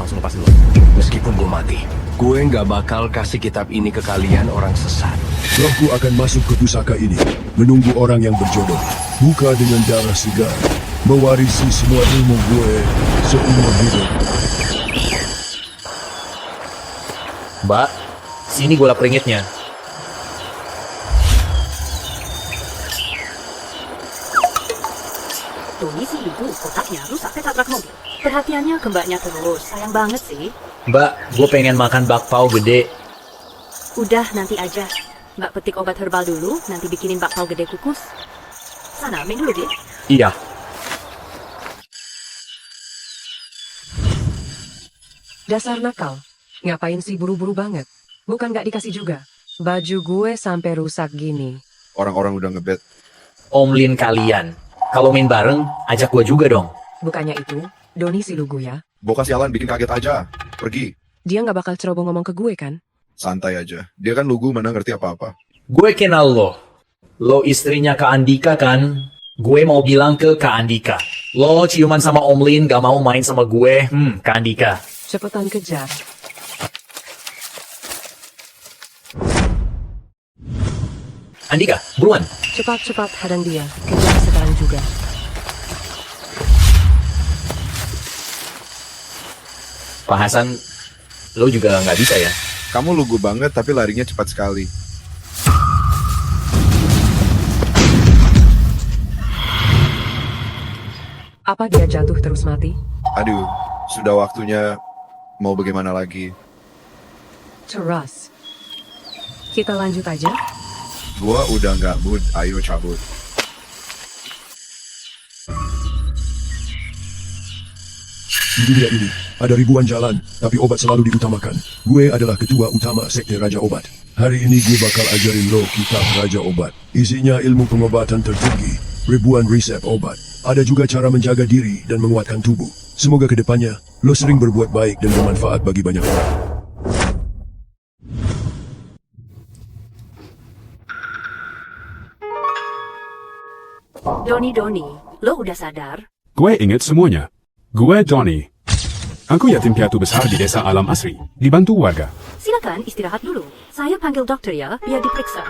langsung lepasin lo. Meskipun gue mati, gue nggak bakal kasih kitab ini ke kalian orang sesat. Rohku akan masuk ke pusaka ini, menunggu orang yang berjodoh. Buka dengan darah segar, mewarisi semua ilmu gue seumur hidup. Mbak, sini gula peringitnya. Doni si ibu kotaknya rusak ketabrak mobil. Perhatiannya ke mbaknya terus, sayang banget sih. Mbak, gue pengen makan bakpao gede. Udah, nanti aja. Mbak petik obat herbal dulu, nanti bikinin bakpao gede kukus. Sana, ambil dulu deh. Iya. Dasar nakal. Ngapain sih buru-buru banget? Bukan gak dikasih juga. Baju gue sampai rusak gini. Orang-orang udah ngebet. Om Lin kalian. Kalau main bareng, ajak gue juga dong. Bukannya itu, Doni si lugu ya. Bokas sialan bikin kaget aja. Pergi. Dia gak bakal ceroboh ngomong ke gue kan? Santai aja. Dia kan lugu mana ngerti apa-apa. Gue kenal lo. Lo istrinya Kak Andika kan? Gue mau bilang ke Kak Andika. Lo ciuman sama Om Lin gak mau main sama gue. Kak Andika. Cepetan kejar. Andika, buruan. Cepat-cepat hadang dia. Kejar sekarang juga. Pak Hasan, lo juga nggak bisa ya? Kamu lugu banget tapi larinya cepat sekali. Apa dia jatuh terus mati? Aduh, sudah waktunya. Mau bagaimana lagi? Terus. Kita lanjut aja. Gua udah nggak mood, ayo cabut. Di dunia ini, ada ribuan jalan, tapi obat selalu diutamakan. Gue adalah ketua utama sekte Raja Obat. Hari ini gue bakal ajarin lo kitab Raja Obat. Isinya ilmu pengobatan tertinggi, ribuan resep obat. Ada juga cara menjaga diri dan menguatkan tubuh. Semoga kedepannya, lo sering berbuat baik dan bermanfaat bagi banyak orang. Doni, lo udah sadar? Gue ingat semuanya. Gue Johnny. Aku yatim piatu besar di desa alam asri, dibantu warga. Silakan istirahat dulu. Saya panggil dokter ya, biar diperiksa.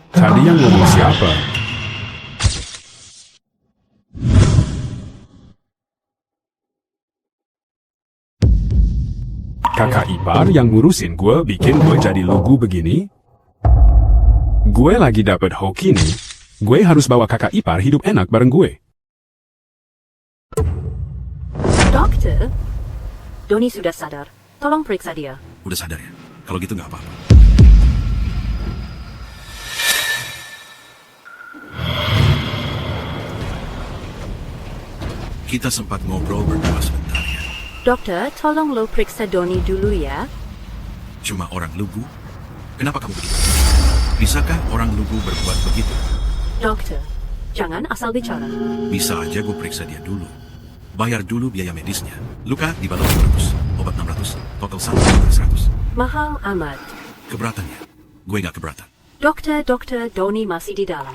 Tadi yang ngomong siapa? Kakak ipar yang ngurusin gue bikin gue jadi lugu begini? Gue lagi dapet hoki nih. Gue harus bawa kakak ipar hidup enak bareng gue. Dokter? Doni sudah sadar. Tolong periksa dia. Udah sadar ya? Kalau gitu nggak apa-apa. Kita sempat ngobrol berdua sebentar ya. Dokter, tolong lo periksa Doni dulu ya. Cuma orang lugu? Kenapa kamu begitu? Bisakah orang lugu berbuat begitu? Dokter, jangan asal bicara. Bisa aja gue periksa dia dulu. Bayar dulu biaya medisnya. Luka di balok 500, obat 600, total 100. Mahal amat. Keberatannya? Gue nggak keberatan. Dokter, Doni masih di dalam.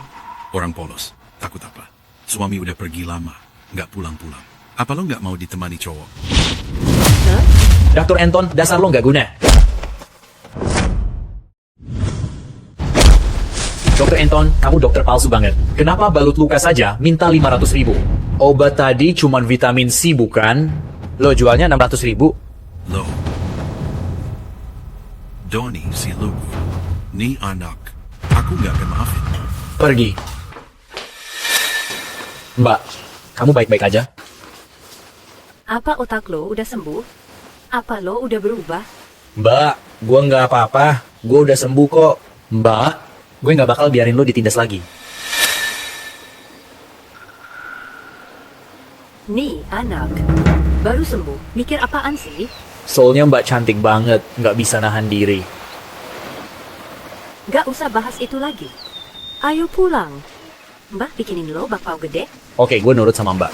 Orang polos, takut apa? Suami udah pergi lama, nggak pulang-pulang. Apa lo nggak mau ditemani cowok? Dokter? Dr. Anton, dasar lo nggak guna. Dr. Anton, kamu dokter palsu banget. Kenapa balut luka saja minta 500.000? Obat tadi cuman vitamin C bukan? Lo jualnya 600.000? Lo. Doni si lugu. Nih anak, aku nggak akan maafin. Pergi. Mbak, kamu baik-baik aja? Apa otak lo udah sembuh? Apa lo udah berubah? Mbak, gue nggak apa-apa. Gue udah sembuh kok. Mbak, gue nggak bakal biarin lo ditindas lagi. Nih anak, baru sembuh. Mikir apaan sih? Soalnya Mbak cantik banget, nggak bisa nahan diri. Gak usah bahas itu lagi. Ayo pulang. Mbak bikinin lo bakpao gede. Oke, gue nurut sama Mbak.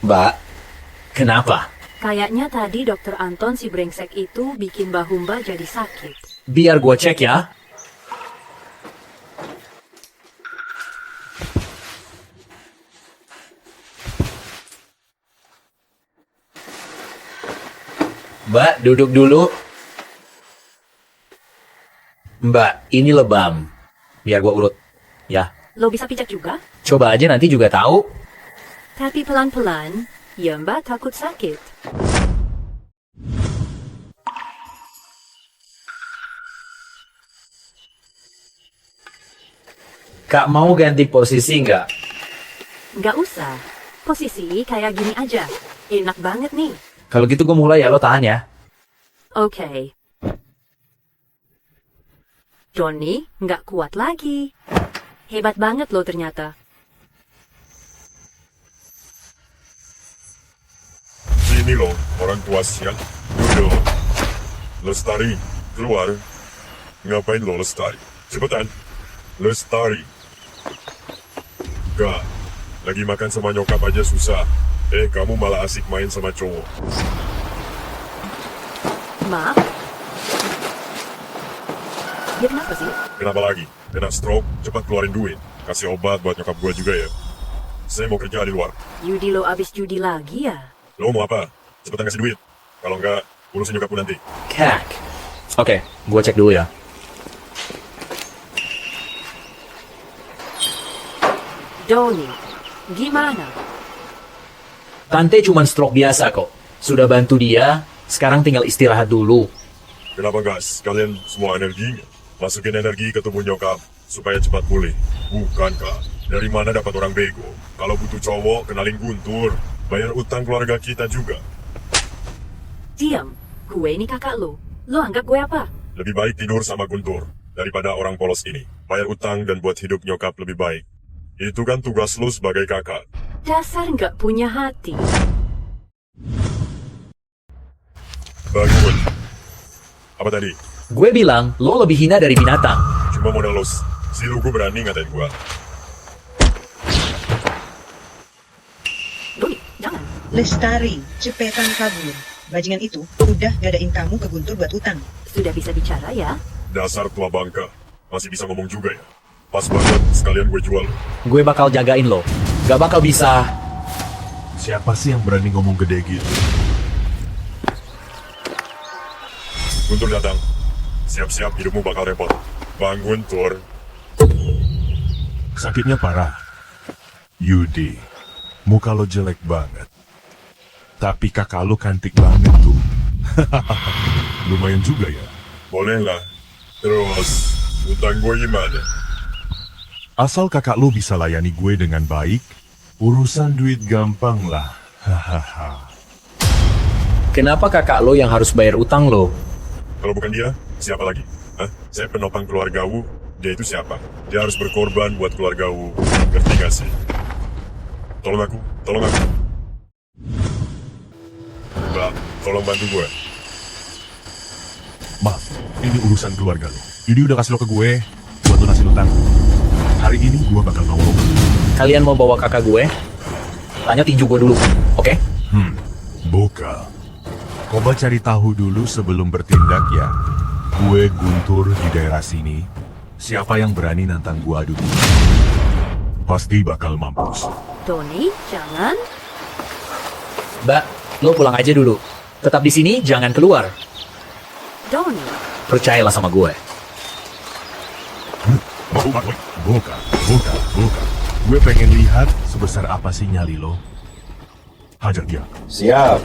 Mbak, kenapa? Kayaknya tadi Dokter Anton si brengsek itu bikin bahu Mbak jadi sakit. Biar gua cek ya. Mbak, duduk dulu. Mbak, ini lebam. Biar gua urut. Ya, Lo bisa pijat juga? coba aja nanti juga tahu. Tapi pelan-pelan, ya Mbak takut sakit. Kak mau ganti posisi nggak? Nggak usah. Posisi kayak gini aja. Enak banget nih. Kalau gitu gue mulai ya, lo tahan ya. Oke. Johnny nggak kuat lagi. Hebat banget lo ternyata. Sini loh, orang tua sial. Duduk. Lestari, keluar. Ngapain lo Lestari? Cepetan. Lestari. Gak, lagi makan sama nyokap aja susah. Kamu malah asik main sama cowok. Maaf. Dia kenapa sih? Kenapa lagi? Kena stroke, cepat keluarin duit. Kasih obat buat nyokap gua juga ya. Saya mau kerja di luar. Judi lo abis judi lagi ya? Lo mau apa? Cepetan kasih duit. Kalau enggak, urusin nyokapku nanti. Kak. Oke, gue cek dulu ya. Donny, gimana? Tante cuman stroke biasa kok. Sudah bantu dia, sekarang tinggal istirahat dulu. Kenapa enggak sekalian semua energinya? Masukin energi ke tubuh nyokap supaya cepat pulih. Bukan kak, dari mana dapat orang bego? Kalau butuh cowok, kenalin Guntur. Bayar utang keluarga kita juga. Diam, gue ini kakak lo. Lo anggap gue apa? Lebih baik tidur sama Guntur daripada orang polos ini. Bayar utang dan buat hidup nyokap lebih baik. Itu kan tugas lo sebagai kakak. Dasar nggak punya hati. Bangun. Apa tadi? Gue bilang, lo lebih hina dari binatang. Cuma modal lo. Si Lugu berani ngatain gua. Donny, jangan. Lestari, cepetan kabur. Bajingan itu udah gadain kamu ke Guntur buat utang. Sudah bisa bicara ya? Dasar tua bangka. Masih bisa ngomong juga ya. Pas banget, sekalian gue jual. Gue bakal jagain lo. Gak bakal bisa. Siapa sih yang berani ngomong gede gitu? Guntur datang. Siap-siap hidupmu bakal repot. Bang Guntur. Sakitnya parah. Yudi, muka lo jelek banget. Tapi kakak lo cantik banget tuh. Lumayan juga ya. Boleh lah. Terus, utang gue gimana? Asal kakak lo bisa layani gue dengan baik, urusan duit gampang lah. Hahaha. Kenapa kakak lo yang harus bayar utang lo? Kalau bukan dia, siapa lagi? Hah? Saya penopang keluargamu, dia itu siapa? Dia harus berkorban buat keluargamu. Ngerti gak sih? Tolong aku, tolong aku. Mbak, tolong bantu gue. Maaf, ini urusan keluarga lo. Yudi udah kasih lo ke gue, buat lunasin utang. Hari ini gue bakal mau lo. Kalian mau bawa kakak gue? Tanya tinju gue dulu, oke? Boka. Coba cari tahu dulu sebelum bertindak ya. Gue Guntur di daerah sini. Siapa yang berani nantang gue adu? Pasti bakal mampus. Donny, jangan. Mbak, lo pulang aja dulu. Tetap di sini, jangan keluar. Donny, Percayalah sama gue. Boka. Gue pengen lihat sebesar apa sih nyali lo. Hajar dia. Siap.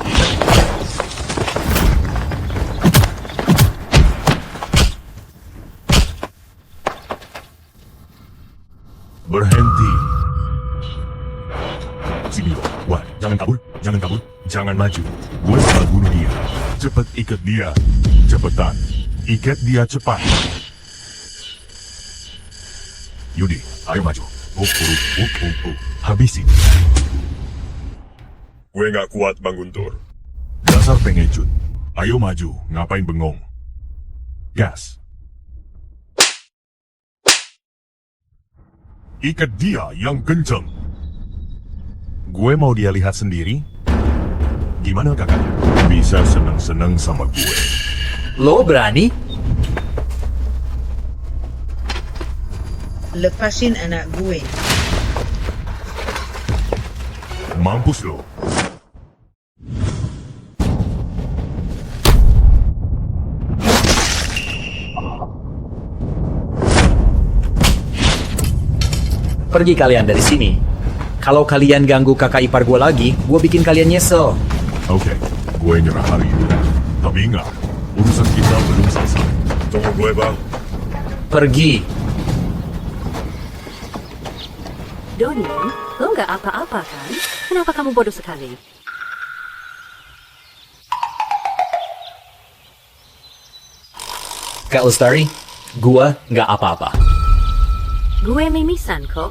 Berhenti. Sini lo. Wah, jangan kabur. Jangan maju. Gue bakal bunuh dia. Cepet ikat dia. Cepetan. Ikat dia cepat. Yudi, ayo maju. Habisin. Gue nggak kuat, Bang Guntur. Dasar pengecut. Ayo maju. Ngapain bengong? Gas. Ikat dia yang kenceng. Gue mau dia lihat sendiri Gimana kakaknya? Bisa seneng-seneng sama gue. Lo berani? Lepasin anak gue. Mampus lo. Pergi kalian dari sini. Kalau kalian ganggu kakak ipar gue lagi, gue bikin kalian nyesel. Oke, gue nyerah hari ini. Tapi ingat, urusan kita belum selesai. Tunggu gue, Bang. Pergi. Doni, lo nggak apa-apa kan? Kenapa kamu bodoh sekali? Kak Lestari, gue nggak apa-apa. Gue mimisan kok.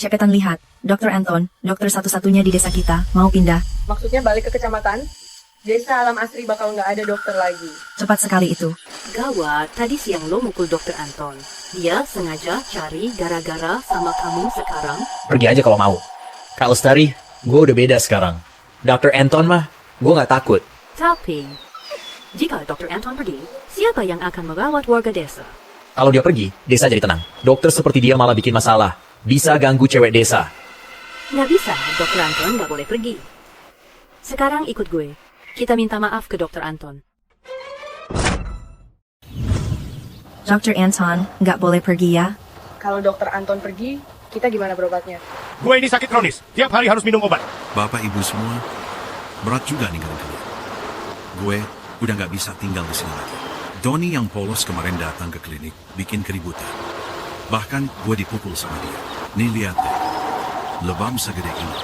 Cepetan lihat, Dr. Anton, dokter satu-satunya di desa kita, mau pindah. Maksudnya balik ke kecamatan? Desa Alam Asri bakal nggak ada dokter lagi. Cepat sekali itu. Gawat, tadi siang lo mukul Dr. Anton. Dia sengaja cari gara-gara sama kamu sekarang. Pergi aja kalau mau. Kak Lestari, gue udah beda sekarang. Dr. Anton mah, gue nggak takut. Tapi, jika Dr. Anton pergi, siapa yang akan merawat warga desa? Kalau dia pergi, desa jadi tenang. Dokter seperti dia malah bikin masalah. Bisa ganggu cewek desa. Nggak bisa, Dr. Anton nggak boleh pergi. Sekarang ikut gue. Kita minta maaf ke Dr. Anton. Dr. Anton, nggak boleh pergi ya. Kalau dokter Anton pergi, kita gimana berobatnya? Gue ini sakit kronis, tiap hari harus minum obat. Bapak ibu semua, berat juga ninggalin kalian. Gue udah nggak bisa tinggal di sini lagi. Doni yang polos kemarin datang ke klinik, bikin keributan. Bahkan gue dipukul sama dia. Nih lihat deh, lebam segede ini,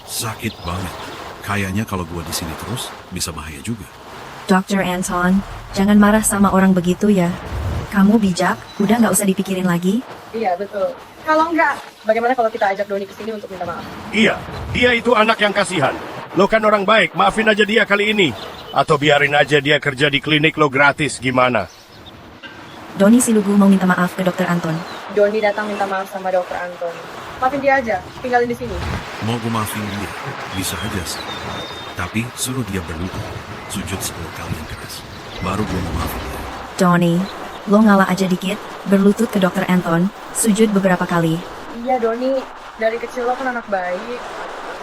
sakit banget. Kayaknya kalau gue di sini terus, bisa bahaya juga. Dr. Anton, jangan marah sama orang begitu ya. Kamu bijak, udah nggak usah dipikirin lagi. Iya, betul. Kalau enggak, bagaimana kalau kita ajak Doni ke sini untuk minta maaf? Iya, dia itu anak yang kasihan. Lo kan orang baik, maafin aja dia kali ini. Atau biarin aja dia kerja di klinik lo gratis, gimana? Doni si Lugu mau minta maaf ke Dr. Anton. Doni datang minta maaf sama dokter Anton. Maafin dia aja, tinggalin di sini. Mau gue maafin dia, bisa aja sih. Tapi suruh dia berlutut, sujud 10 kali yang keras. Baru gue mau maafin dia. Doni, lo ngalah aja dikit, berlutut ke Dr. Anton, sujud beberapa kali. Iya, Doni. Dari kecil lo kan anak baik.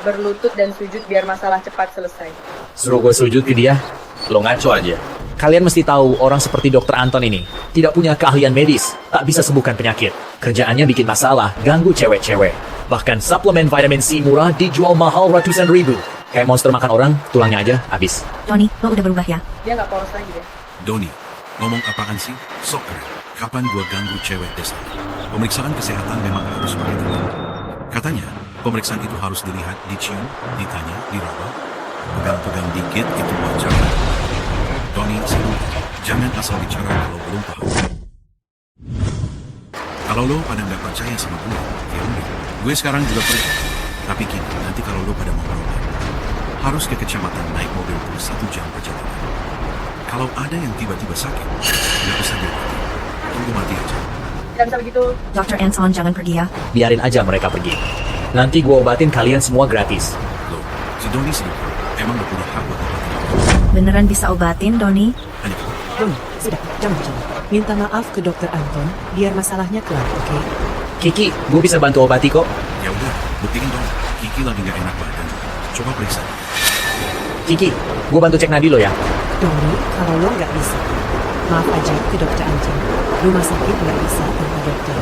Berlutut dan sujud biar masalah cepat selesai. Suruh gue sujud ke dia, lo ngaco aja. Kalian mesti tahu orang seperti Dr. Anton ini tidak punya keahlian medis, tak bisa sembuhkan penyakit. Kerjaannya bikin masalah, ganggu cewek-cewek. Bahkan suplemen vitamin C murah dijual mahal ratusan ribu. Kayak monster makan orang, tulangnya aja habis. Doni, lo udah berubah ya? Dia nggak polos lagi deh. Doni, ngomong apaan sih? Sok keren. Kapan gue ganggu cewek desa? Pemeriksaan kesehatan memang harus begitu. Katanya, pemeriksaan itu harus dilihat, dicium, ditanya, diraba. Pegang-pegang dikit itu wajar. Doni, jangan asal bicara kalau belum paham. Kalau lo pada nggak percaya sama gue, ya udah. Gue sekarang juga pergi. Tapi gini, nanti kalau lo pada mau berobat, harus ke kecamatan naik mobil pun 1 jam perjalanan. Kalau ada yang tiba-tiba sakit, nggak usah diobati. Tunggu mati aja. Tidak bisa begitu. Dr. Anton jangan pergi ya. Biarin aja mereka pergi. Nanti gue obatin kalian semua gratis. Lo, si Doni sih, emang gak punya hak buat obatin. Beneran bisa obatin, Doni? Doni, sudah, jangan bicara. Minta maaf ke Dr. Anton, biar masalahnya kelar, oke? Kiki, gue bisa bantu obati kok. Ya udah, buktiin dong. Kiki lagi nggak enak badan. Coba periksa. Kiki, gue bantu cek nadi lo ya. Doni, kalau lo nggak bisa, maaf aja ke Dr. Anton. Rumah sakit nggak bisa tanpa dokter.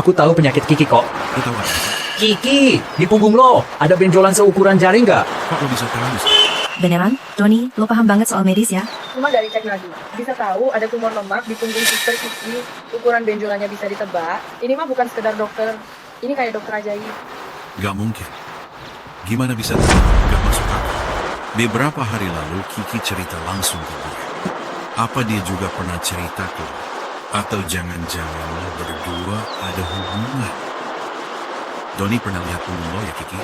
Aku tahu penyakit Kiki kok. Lo tahu apa? Kiki, di punggung lo ada benjolan seukuran jari nggak? Kok lo bisa tahu sih? Beneran? Doni, lo paham banget soal medis ya? Cuma dari cek nadi, bisa tahu ada tumor lemak di punggung suster Kiki, ukuran benjolannya bisa ditebak. Ini mah bukan sekedar dokter, ini kayak dokter ajaib. Gak mungkin. Gimana bisa tahu? Gak masuk akal. Beberapa hari lalu Kiki cerita langsung ke gue. Apa dia juga pernah cerita ke lo? Atau jangan-jangan lo berdua ada hubungan? Doni pernah lihat punggung lo ya Kiki?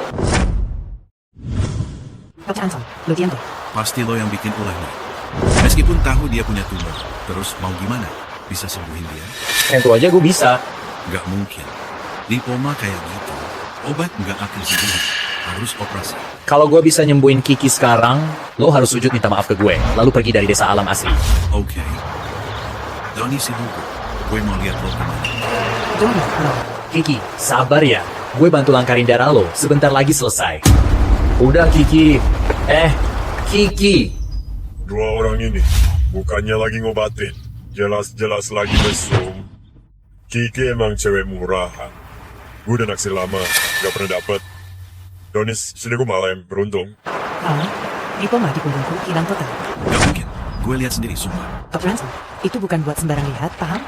Dr. Anton, lo diam deh. Pasti lo yang bikin ulah nih. Meskipun tahu dia punya tumor, terus mau gimana? bisa sembuhin dia? Tentu aja gue bisa. Nggak mungkin. Lipoma kayak gitu, obat nggak akan sembuh. Harus operasi. Kalau gue bisa nyembuhin Kiki sekarang, lo harus sujud minta maaf ke gue, lalu pergi dari desa alam asli. Oke. Donny si Lugu, gue mau lihat lo kemana. Donny, lo. Kiki, sabar ya. Gue bantu langkarin darah lo, sebentar lagi selesai. Udah Kiki. Kiki. Dua orang ini, bukannya lagi ngobatin. Jelas-jelas lagi mesum. Kiki emang cewek murahan. Gue udah naksir lama, gak pernah dapet. Donis, sini gue malam, beruntung. Lipoma di punggungku hilang total. Gak mungkin. Gue lihat sendiri, sumpah. Dr. Anton, itu bukan buat sembarang lihat, paham?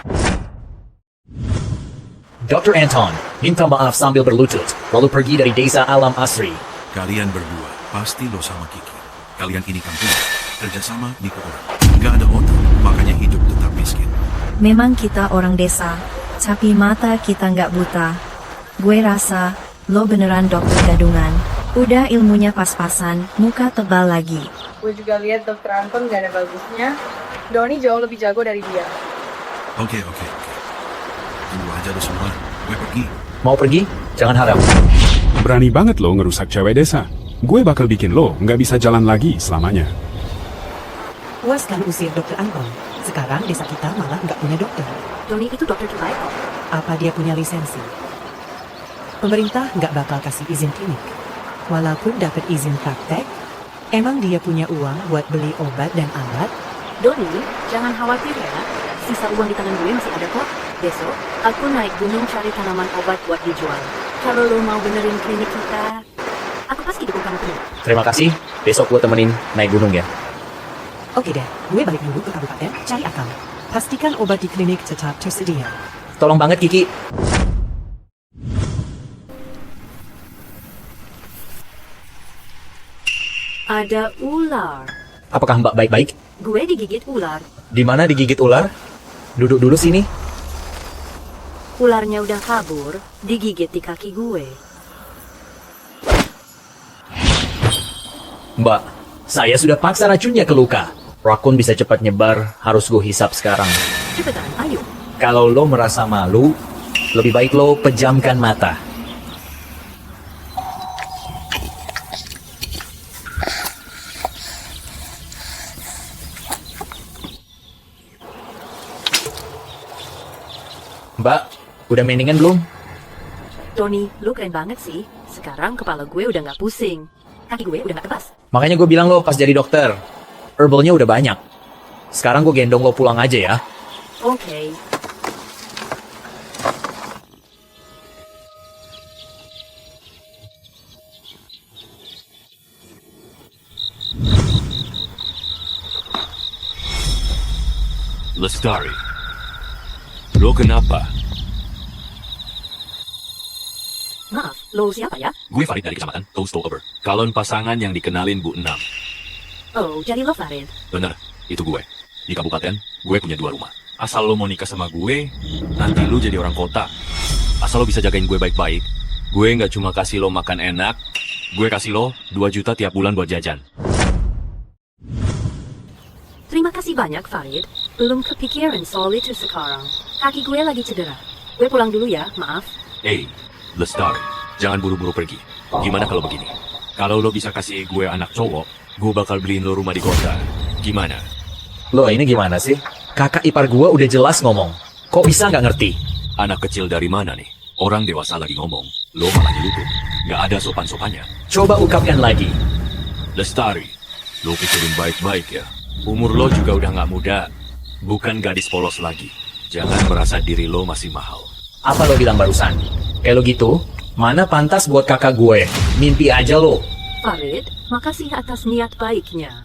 Dr. Anton, minta maaf sambil berlutut, lalu pergi dari desa alam asri. Kalian berdua, pasti lo sama Kiki. Kalian ini kampung, kerjasama nipu orang. Gak ada otak, makanya hidup tetap miskin. Memang kita orang desa, tapi mata kita nggak buta. Gue rasa, lo beneran dokter gadungan. Udah ilmunya pas-pasan, muka tebal lagi. Gue juga lihat Dr. Anton gak ada bagusnya. Donny jauh lebih jago dari dia. Oke. Tunggu aja lo semua, gue pergi. Mau pergi? Jangan harap. Berani banget lo ngerusak cewek desa. Gue bakal bikin lo nggak bisa jalan lagi selamanya. Puaskan usir Dr. Anton. Sekarang desa kita malah nggak punya dokter. Donny itu dokter terbaik kok. Apa dia punya lisensi? Pemerintah nggak bakal kasih izin klinik. Walaupun dapat izin praktek, emang dia punya uang buat beli obat dan alat? Donny, jangan khawatir ya. Sisa uang di tangan gue masih ada kok. Besok, aku naik gunung cari tanaman obat buat dijual. Kalau lo mau benerin klinik kita, aku pasti dukung kamu penuh. Terima kasih, besok gue temenin naik gunung ya. Oke deh, gue balik dulu ke kabupaten cari akal. Pastikan obat di klinik tetap tersedia. Tolong banget Kiki. Ada ular. Apakah Mbak baik-baik? Gue digigit ular. Di mana digigit ular? Duduk dulu sini. Ularnya udah kabur, digigit di kaki gue. Mbak, saya sudah paksa racunnya ke luka. Rakun bisa cepat nyebar, harus gue hisap sekarang. Cepetan, ayo. Kalau lo merasa malu, lebih baik lo pejamkan mata. Mbak, udah mendingan belum? Donny, lu keren banget sih. Sekarang kepala gue udah gak pusing. Kaki gue udah gak kebas. Makanya gue bilang lo pas jadi dokter. Herbalnya udah banyak. Sekarang gue gendong lo pulang aja ya. Oke. Lestari, lo kenapa? Maaf, lo siapa ya? Gue Farid dari kecamatan Toastover. Calon pasangan yang dikenalin Bu Enam. Oh, jadi lo Farid. Bener, itu gue. Di kabupaten, gue punya 2 rumah. Asal lo mau nikah sama gue, nanti lo jadi orang kota. Asal lo bisa jagain gue baik-baik, gue nggak cuma kasih lo makan enak, gue kasih lo 2 juta tiap bulan buat jajan. Terima kasih banyak, Farid. Belum kepikiran soal itu sekarang. Kaki gue lagi cedera. Gue pulang dulu ya, maaf. Hey, Lestari, jangan buru-buru pergi. Gimana kalau begini? Kalau lo bisa kasih gue anak cowok, gue bakal beliin lo rumah di kota. Gimana? Lo ini gimana sih? Kakak ipar gue udah jelas ngomong. Kok bisa nggak ngerti? Anak kecil dari mana nih? Orang dewasa lagi ngomong, lo malah nyelupin. Nggak ada sopan-sopannya. Coba ungkapkan lagi. Lestari, lo pikirin baik-baik ya. Umur lo juga udah nggak muda. Bukan gadis polos lagi. Jangan merasa diri lo masih mahal. Apa lo bilang barusan? Kayak lo gitu, mana pantas buat kakak gue? Mimpi aja lo. Farid, makasih atas niat baiknya.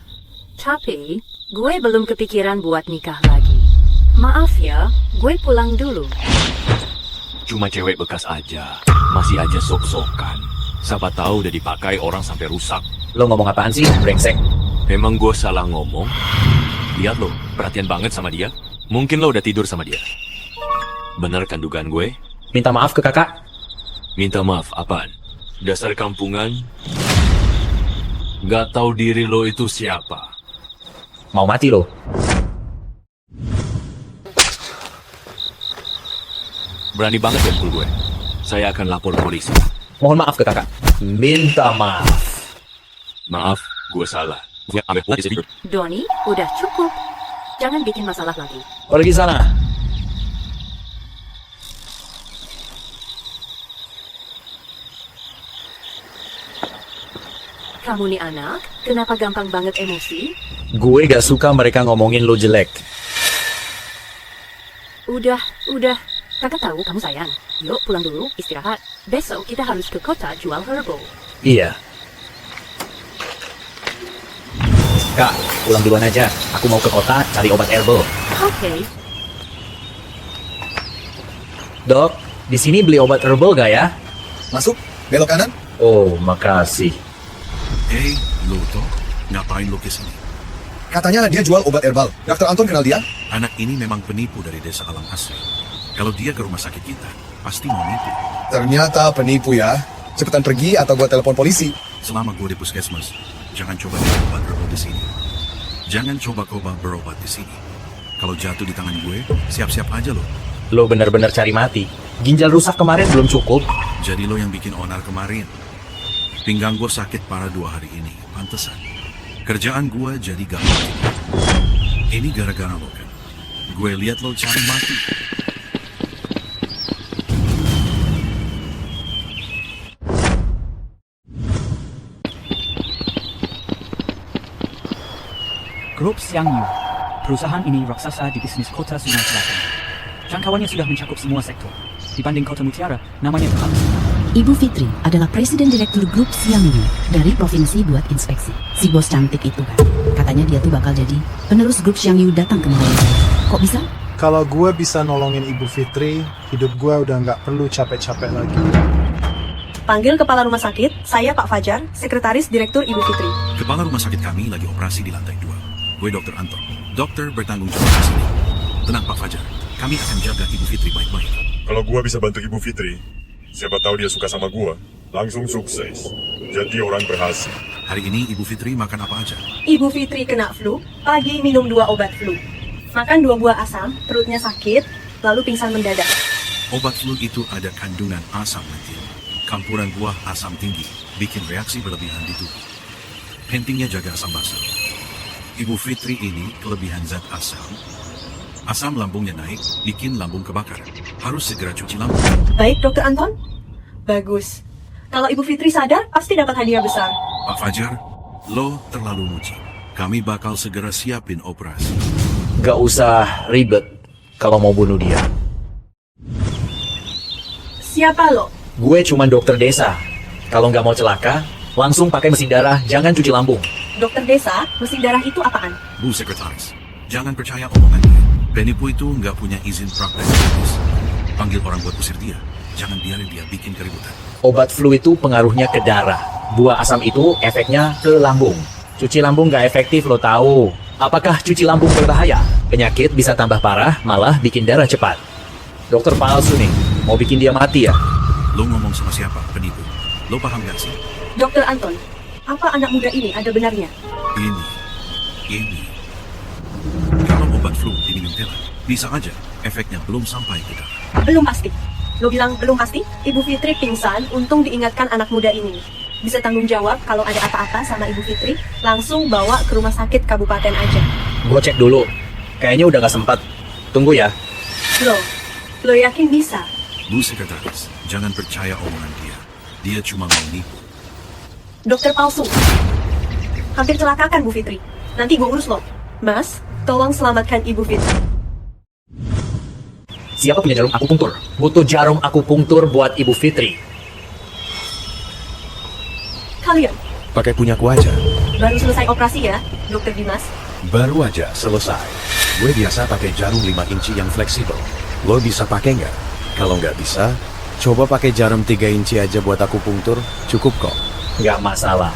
Tapi, gue belum kepikiran buat nikah lagi. Maaf ya, gue pulang dulu. Cuma cewek bekas aja. Masih aja sok-sokan. Siapa tahu udah dipakai orang sampai rusak. Lo ngomong apaan sih, brengsek? Memang gue salah ngomong? Lihat lo, perhatian banget sama dia. Mungkin lo udah tidur sama dia. Bener kan dugaan gue? Minta maaf ke kakak? Minta maaf apaan? Dasar kampungan? Gak tahu diri lo itu siapa. Mau mati lo? Berani banget ya pukul gue. Saya akan lapor polisi. Mohon maaf ke kakak. Minta maaf. Maaf, gue salah. Doni, udah cukup. Jangan bikin masalah lagi. Pergi sana. Kamu nih anak, kenapa gampang banget emosi? Gue gak suka mereka ngomongin lo jelek. Udah. Kakak tahu kamu sayang. Yuk pulang dulu, istirahat. Besok kita harus ke kota jual herbal. Iya. Kak, pulang duluan aja. Aku mau ke kota cari obat herbal. Oke. Dok, di sini beli obat herbal gak ya? Masuk, belok kanan. Oh, makasih. Hei, lo toh, ngapain lo kesini? Katanya dia jual obat herbal. Dr. Anton kenal dia? Anak ini memang penipu dari desa alam asli. Kalau dia ke rumah sakit kita, pasti mau nipu. Ternyata penipu ya. Cepetan pergi atau gua telepon polisi. Selama gue di puskesmas, jangan coba obat herbal di sini. Jangan coba-coba berobat di sini. Kalau jatuh di tangan gue, siap-siap aja lo. Lo bener-bener cari mati. Ginjal rusak kemarin belum cukup. Jadi lo yang bikin onar kemarin. Pinggang gue sakit parah 2 hari ini, pantesan. Kerjaan gue jadi gampang. Ini gara-gara lo kan. Gue lihat lo cari mati. Grup Xiangyu. Perusahaan ini raksasa di bisnis kota Sungai Selatan. Jangkauannya sudah mencakup semua sektor. Dibanding kota Mutiara, namanya terhalus. Ibu Fitri adalah Presiden Direktur Grup Xiangyu dari provinsi buat inspeksi. Si bos cantik itu kan. Katanya dia tuh bakal jadi penerus Grup Xiangyu datang ke Malaysia. Kok bisa? Kalau gue bisa nolongin Ibu Fitri, hidup gue udah nggak perlu capek-capek lagi. Panggil Kepala Rumah Sakit, saya Pak Fajar, Sekretaris Direktur Ibu Fitri. Kepala rumah sakit kami lagi operasi di lantai 2. Gue Dr. Anton. Dokter bertanggung jawab di sini. Tenang Pak Fajar, kami akan jaga Ibu Fitri baik-baik. Kalau gua bisa bantu Ibu Fitri, siapa tahu dia suka sama gua, langsung sukses. Jadi orang berhasil. Hari ini Ibu Fitri makan apa aja? Ibu Fitri kena flu, pagi minum 2 obat flu. Makan 2 buah asam, perutnya sakit, lalu pingsan mendadak. Obat flu itu ada kandungan asam lentil. Campuran buah asam tinggi, bikin reaksi berlebihan di tubuh. Pentingnya jaga asam basa. Ibu Fitri ini kelebihan zat asam. Asam lambungnya naik, bikin lambung kebakar. Harus segera cuci lambung. Baik, Dokter Anton. Bagus. Kalau Ibu Fitri sadar, pasti dapat hadiah besar. Pak Fajar, lo terlalu muji. Kami bakal segera siapin operasi. Gak usah ribet kalau mau bunuh dia. Siapa lo? Gue cuma dokter desa. Kalau nggak mau celaka, langsung pakai mesin darah, jangan cuci lambung. Dokter desa, mesin darah itu apaan? Bu Sekretaris, jangan percaya omongan dia. Penipu itu nggak punya izin praktek medis. Panggil orang buat usir dia. Jangan biarin dia bikin keributan. Obat flu itu pengaruhnya ke darah. Buah asam itu efeknya ke lambung. Cuci lambung nggak efektif, lo tahu. Apakah cuci lambung berbahaya? Penyakit bisa tambah parah, malah bikin darah cepat. Dokter palsu nih, mau bikin dia mati ya? Lo ngomong sama siapa, penipu? Lo paham gak sih? Dokter Anton, apa anak muda ini ada benarnya? Ini. Kalau obat flu diminum telat, bisa aja efeknya belum sampai ke darah. Belum pasti. Lo bilang belum pasti? Ibu Fitri pingsan, untung diingatkan anak muda ini. Bisa tanggung jawab kalau ada apa-apa sama Ibu Fitri, langsung bawa ke rumah sakit kabupaten aja. Gue cek dulu. Kayaknya udah gak sempat. Tunggu ya. Lo yakin bisa? Bu Sekretaris, jangan percaya omongan dia. Dia cuma mau nipu. Dokter palsu. Hampir celakakan Bu Fitri. Nanti gue urus lo. Mas, tolong selamatkan Ibu Fitri. Siapa punya jarum akupunktur? Butuh jarum akupunktur buat Ibu Fitri. Kalian, Pakai punyaku aja. baru selesai operasi ya, Dokter Dimas? Baru aja selesai. Gue biasa pakai jarum 5 inci yang fleksibel. Lo bisa pakai nggak? Kalau nggak bisa, coba pakai jarum 3 inci aja buat akupunktur. Cukup kok. Nggak masalah.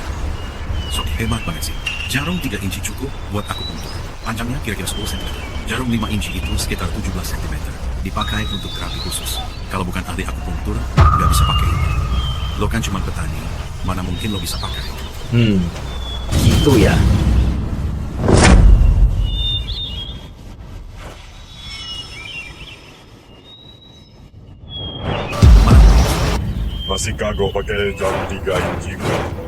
Sok hebat banget sih. Jarum 3 inci cukup buat akupunktur. Panjangnya kira-kira 10 cm. Jarum 5 inci itu sekitar 17 cm. Dipakai untuk terapi khusus. Kalau bukan ahli akupunktur, nggak bisa pakai ini. Lo kan cuma petani, mana mungkin lo bisa pakai? Gitu ya. Masih kagok pakai jarum 3 inci.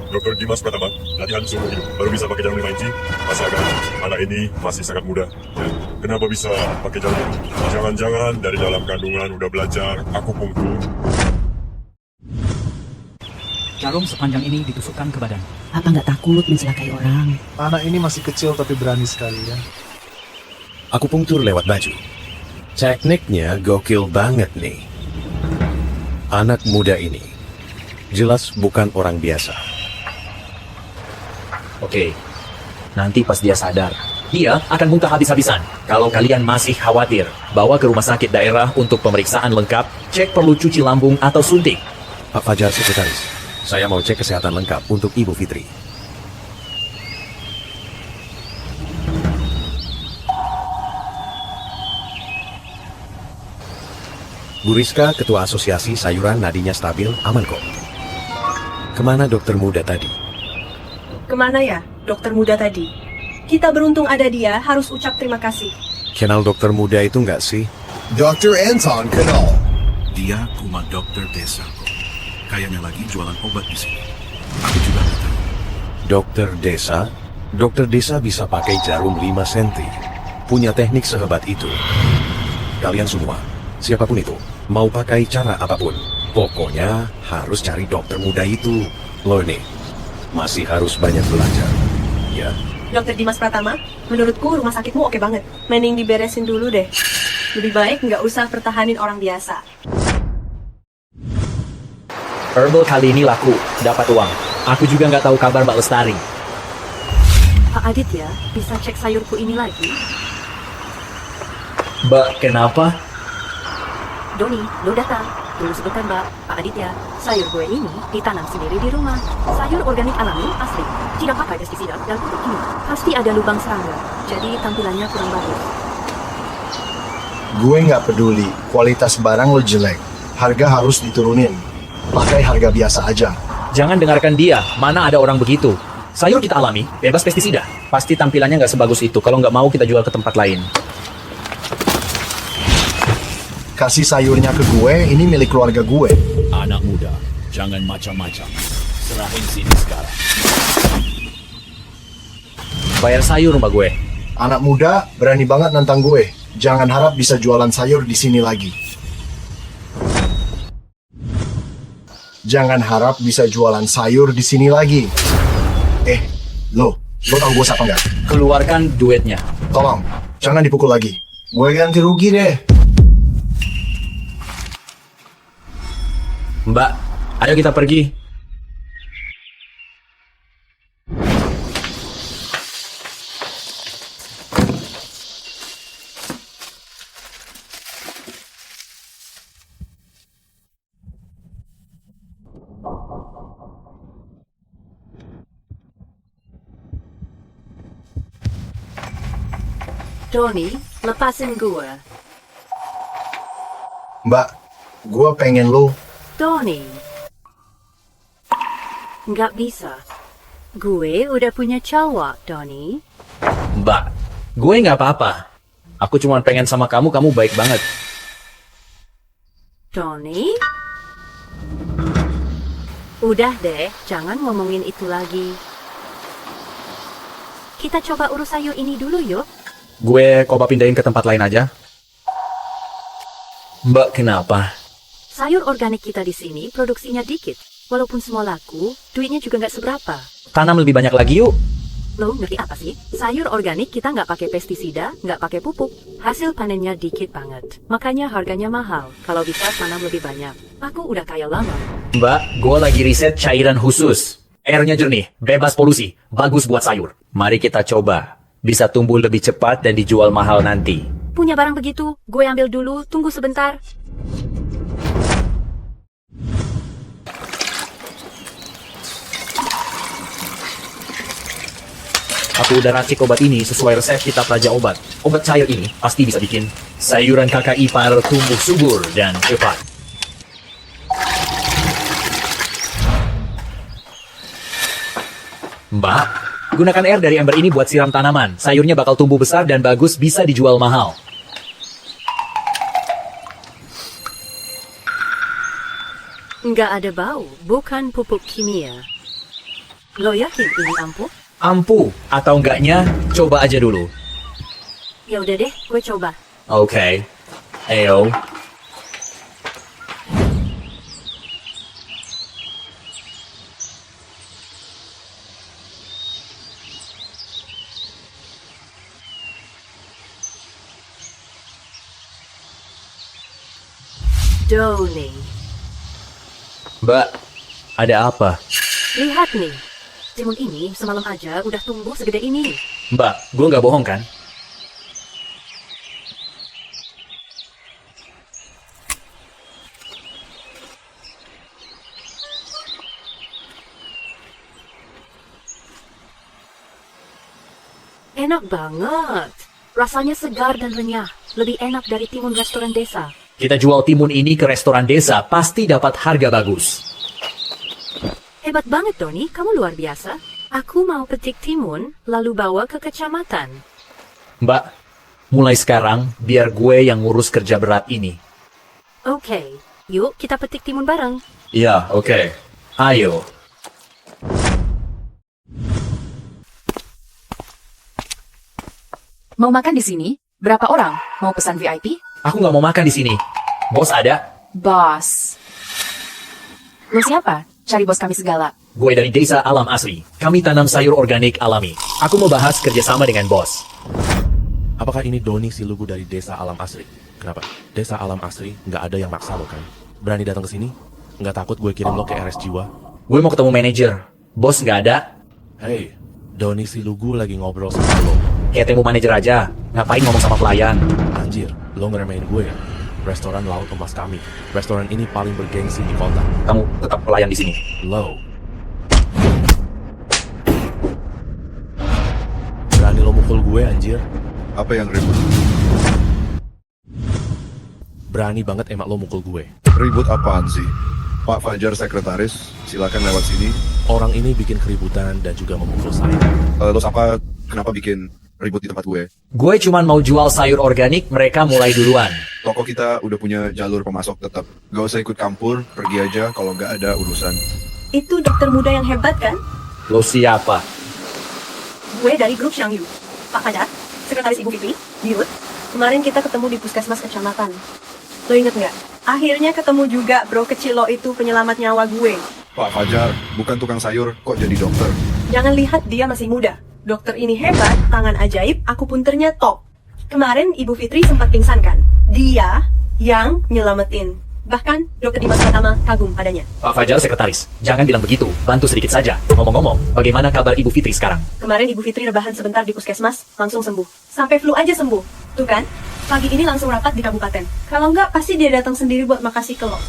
Dr. Dimas Pratama, latihan seumur hidup, baru bisa pakai jarum 5 inci. Asalkan anak ini masih sangat muda. Ya, kenapa bisa pakai jarum itu? Jangan-jangan dari dalam kandungan udah belajar akupunktur. Jarum sepanjang ini ditusukkan ke badan. Apa nggak takut mencelakai orang? Anak ini masih kecil tapi berani sekali ya. Akupunktur lewat baju. Tekniknya gokil banget nih. Anak muda ini jelas bukan orang biasa. Oke, nanti pas dia sadar, dia akan muntah habis-habisan. Kalau kalian masih khawatir, bawa ke rumah sakit daerah untuk pemeriksaan lengkap, cek perlu cuci lambung atau suntik. Pak Fajar, sekretaris, saya mau cek kesehatan lengkap untuk Ibu Fitri. Bu Rizka, Ketua Asosiasi Sayuran, nadinya stabil, aman kok. Kemana dokter muda tadi? Kemana ya, dokter muda tadi? Kita beruntung ada dia, harus ucap terima kasih. Kenal dokter muda itu nggak sih? Dr. Anton kenal. Dia cuma dokter desa kok. Kayaknya lagi jualan obat di sini. Aku juga nggak tahu. Dokter desa? Dokter desa bisa pakai jarum 5 cm. Punya teknik sehebat itu. Kalian semua, siapapun itu, mau pakai cara apapun, pokoknya harus cari dokter muda itu. Lo nih, masih harus banyak belajar. Ya. Dokter Dimas Pratama, menurutku rumah sakitmu oke banget. Mending diberesin dulu deh. Lebih baik nggak usah pertahanin orang biasa. Herbal kali ini laku, dapat uang. Aku juga nggak tahu kabar Mbak Lestari. Pak Aditya, bisa cek sayurku ini lagi? Mbak, kenapa? Doni, lo datang. Tunggu sebentar, Mbak. Pak Aditya, sayur gue ini ditanam sendiri di rumah. Sayur organik alami, asli. Tidak pakai pestisida dan pupuk kimia. Pasti ada lubang serangga, jadi tampilannya kurang bagus. Gue nggak peduli, kualitas barang lo jelek. Harga harus diturunin. Pakai harga biasa aja. Jangan dengarkan dia, mana ada orang begitu. Sayur kita alami, bebas pestisida. Pasti tampilannya nggak sebagus itu, kalau nggak mau kita jual ke tempat lain. Kasih sayurnya ke gue, ini milik keluarga gue. Anak muda, jangan macam-macam. Serahin sini sekarang. Bayar sayur mbak gue. Anak muda, berani banget nantang gue. Jangan harap bisa jualan sayur di sini lagi. Jangan harap bisa jualan sayur di sini lagi. Lo tahu gue siapa nggak? Keluarkan duitnya. Tolong, jangan dipukul lagi. Gue ganti rugi deh. Mbak, ayo kita pergi. Doni, lepasin gue. Mbak, gue pengen lo. Doni. Nggak bisa. Gue udah punya cowok, Doni. Mbak, gue nggak apa-apa. Aku cuma pengen sama kamu, kamu baik banget. Doni? Udah deh, jangan ngomongin itu lagi. Kita coba urus sayur ini dulu yuk. Gue coba pindahin ke tempat lain aja. Mbak, kenapa? Sayur organik kita di sini produksinya dikit. Walaupun semua laku, duitnya juga nggak seberapa. Tanam lebih banyak lagi yuk. Lo ngerti apa sih? Sayur organik kita nggak pakai pestisida, nggak pakai pupuk. Hasil panennya dikit banget. Makanya harganya mahal. Kalau bisa tanam lebih banyak. Aku udah kaya lama. Mbak, gue lagi riset cairan khusus. Airnya jernih, bebas polusi, bagus buat sayur. Mari kita coba. Bisa tumbuh lebih cepat dan dijual mahal nanti. Punya barang begitu, gue ambil dulu, tunggu sebentar. Aku udah racik obat ini sesuai resep kitab Raja Obat. Obat cair ini pasti bisa bikin sayuran kakak ipar tumbuh subur dan cepat. Mbak, gunakan air dari ember ini buat siram tanaman. Sayurnya bakal tumbuh besar dan bagus, bisa dijual mahal. Nggak ada bau, bukan pupuk kimia. Lo yakin ini ampuh? Ampuh atau enggaknya, coba aja dulu. Ya udah deh, gue coba. Oke. Ayo. Doni. Mbak, ada apa? Lihat nih, timun ini semalam aja udah tumbuh segede ini. Mbak, gue nggak bohong kan? Enak banget. Rasanya segar dan renyah. Lebih enak dari timun restoran desa. Kita jual timun ini ke restoran desa, pasti dapat harga bagus. Hebat banget, Doni. Kamu luar biasa. Aku mau petik timun, lalu bawa ke kecamatan. Mbak, mulai sekarang, biar gue yang ngurus kerja berat ini. Oke, yuk kita petik timun bareng. Iya, oke. Ayo. Mau makan di sini? Berapa orang? Mau pesan VIP? Aku nggak mau makan di sini. Bos ada? Bos. Lu siapa? Cari bos kami segala. Gue dari Desa Alam Asri. Kami tanam sayur organik alami. Aku mau bahas kerjasama dengan bos. Apakah ini Doni si lugu dari Desa Alam Asri? Kenapa? Desa Alam Asri nggak ada yang maksa lo kan? Berani datang ke sini? Nggak takut gue kirim lo ke RS Jiwa? Gue mau ketemu manajer. Bos nggak ada? Hei, Doni si lugu lagi ngobrol sama lo. Kayak temu manajer aja. Ngapain ngomong sama pelayan? Anjir, lo ngeremehin gue ya? Restoran Laut Emas kami. Restoran ini paling bergengsi di kota. Kamu tetap pelayan di sini. Lo. Berani lo mukul gue, anjir? Apa yang ribut? Berani banget emak lo mukul gue. Ribut apaan sih? Pak Fajar sekretaris, silakan lewat sini. Orang ini bikin keributan dan juga memukul saya. Lo siapa? Kenapa bikin ribut di tempat gue? Gue cuman mau jual sayur organik, mereka mulai duluan. Toko kita udah punya jalur pemasok tetap. Gak usah ikut campur, pergi aja kalau gak ada urusan. Itu dokter muda yang hebat kan? Lo siapa? Gue dari grup Xiangyu. Pak Fajar, sekretaris Ibu Fitri, Yud. Kemarin kita ketemu di puskesmas kecamatan. Lo inget nggak? Akhirnya ketemu juga bro kecil lo itu penyelamat nyawa gue. Pak Fajar, bukan tukang sayur, kok jadi dokter? Jangan lihat dia masih muda. Dokter ini hebat, tangan ajaib, akupunturnya top. Kemarin Ibu Fitri sempat pingsan kan? Dia yang nyelamatin. Bahkan dokter Dimas Pratama kagum padanya. Pak Fajar sekretaris, jangan bilang begitu, bantu sedikit saja. Ngomong-ngomong, bagaimana kabar Ibu Fitri sekarang? Kemarin Ibu Fitri rebahan sebentar di puskesmas, langsung sembuh. Sampai flu aja sembuh. Tuh kan, pagi ini langsung rapat di kabupaten. Kalau enggak, pasti dia datang sendiri buat makasih ke lo.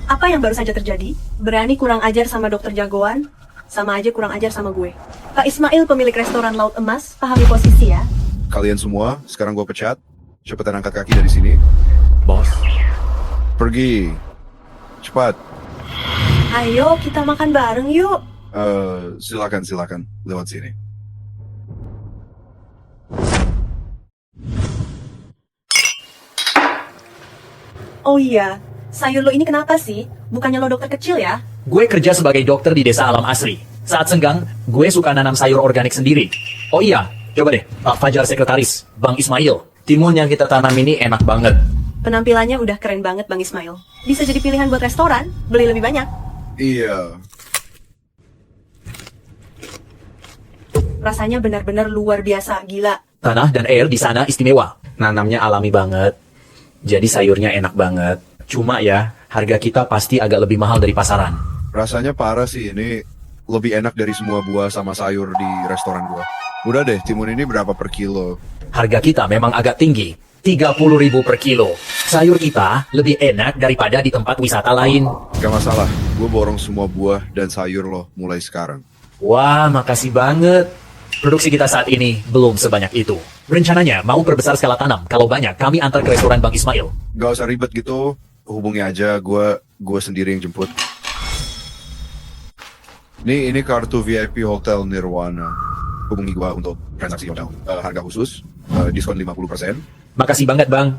Apa yang baru saja terjadi? Berani kurang ajar sama dokter jagoan, sama aja kurang ajar sama gue. Pak Ismail, pemilik restoran Laut Emas, pahami posisi ya. Kalian semua, sekarang gue pecat. Cepetan angkat kaki dari sini. Bos. Pergi. Cepat. Ayo, kita makan bareng yuk. Silakan. Lewat sini. Oh iya, sayur lo ini kenapa sih? Bukannya lo dokter kecil ya? Gue kerja sebagai dokter di Desa Alam Asri. Saat senggang, gue suka nanam sayur organik sendiri. Oh iya, coba deh, Pak Fajar sekretaris, Bang Ismail. Timun yang kita tanam ini enak banget. Penampilannya udah keren banget Bang Ismail. Bisa jadi pilihan buat restoran, beli lebih banyak. Iya. Rasanya benar-benar luar biasa, gila. Tanah dan air di sana istimewa. Nanamnya alami banget. Jadi sayurnya enak banget. Cuma ya, harga kita pasti agak lebih mahal dari pasaran. Rasanya parah sih ini. Lebih enak dari semua buah sama sayur di restoran gua. Udah deh, timun ini berapa per kilo? Harga kita memang agak tinggi. 30.000 per kilo. Sayur kita lebih enak daripada di tempat wisata lain. Gak masalah, gue borong semua buah dan sayur lo mulai sekarang. Wah, makasih banget. Produksi kita saat ini belum sebanyak itu. Rencananya mau perbesar skala tanam. Kalau banyak, kami antar ke restoran Bang Ismail. Gak usah ribet gitu, hubungi aja, gue sendiri yang jemput. Ini kartu VIP Hotel Nirwana. Hubungi gue untuk transaksi hotel. Harga khusus, diskon 50%. Makasih banget, Bang.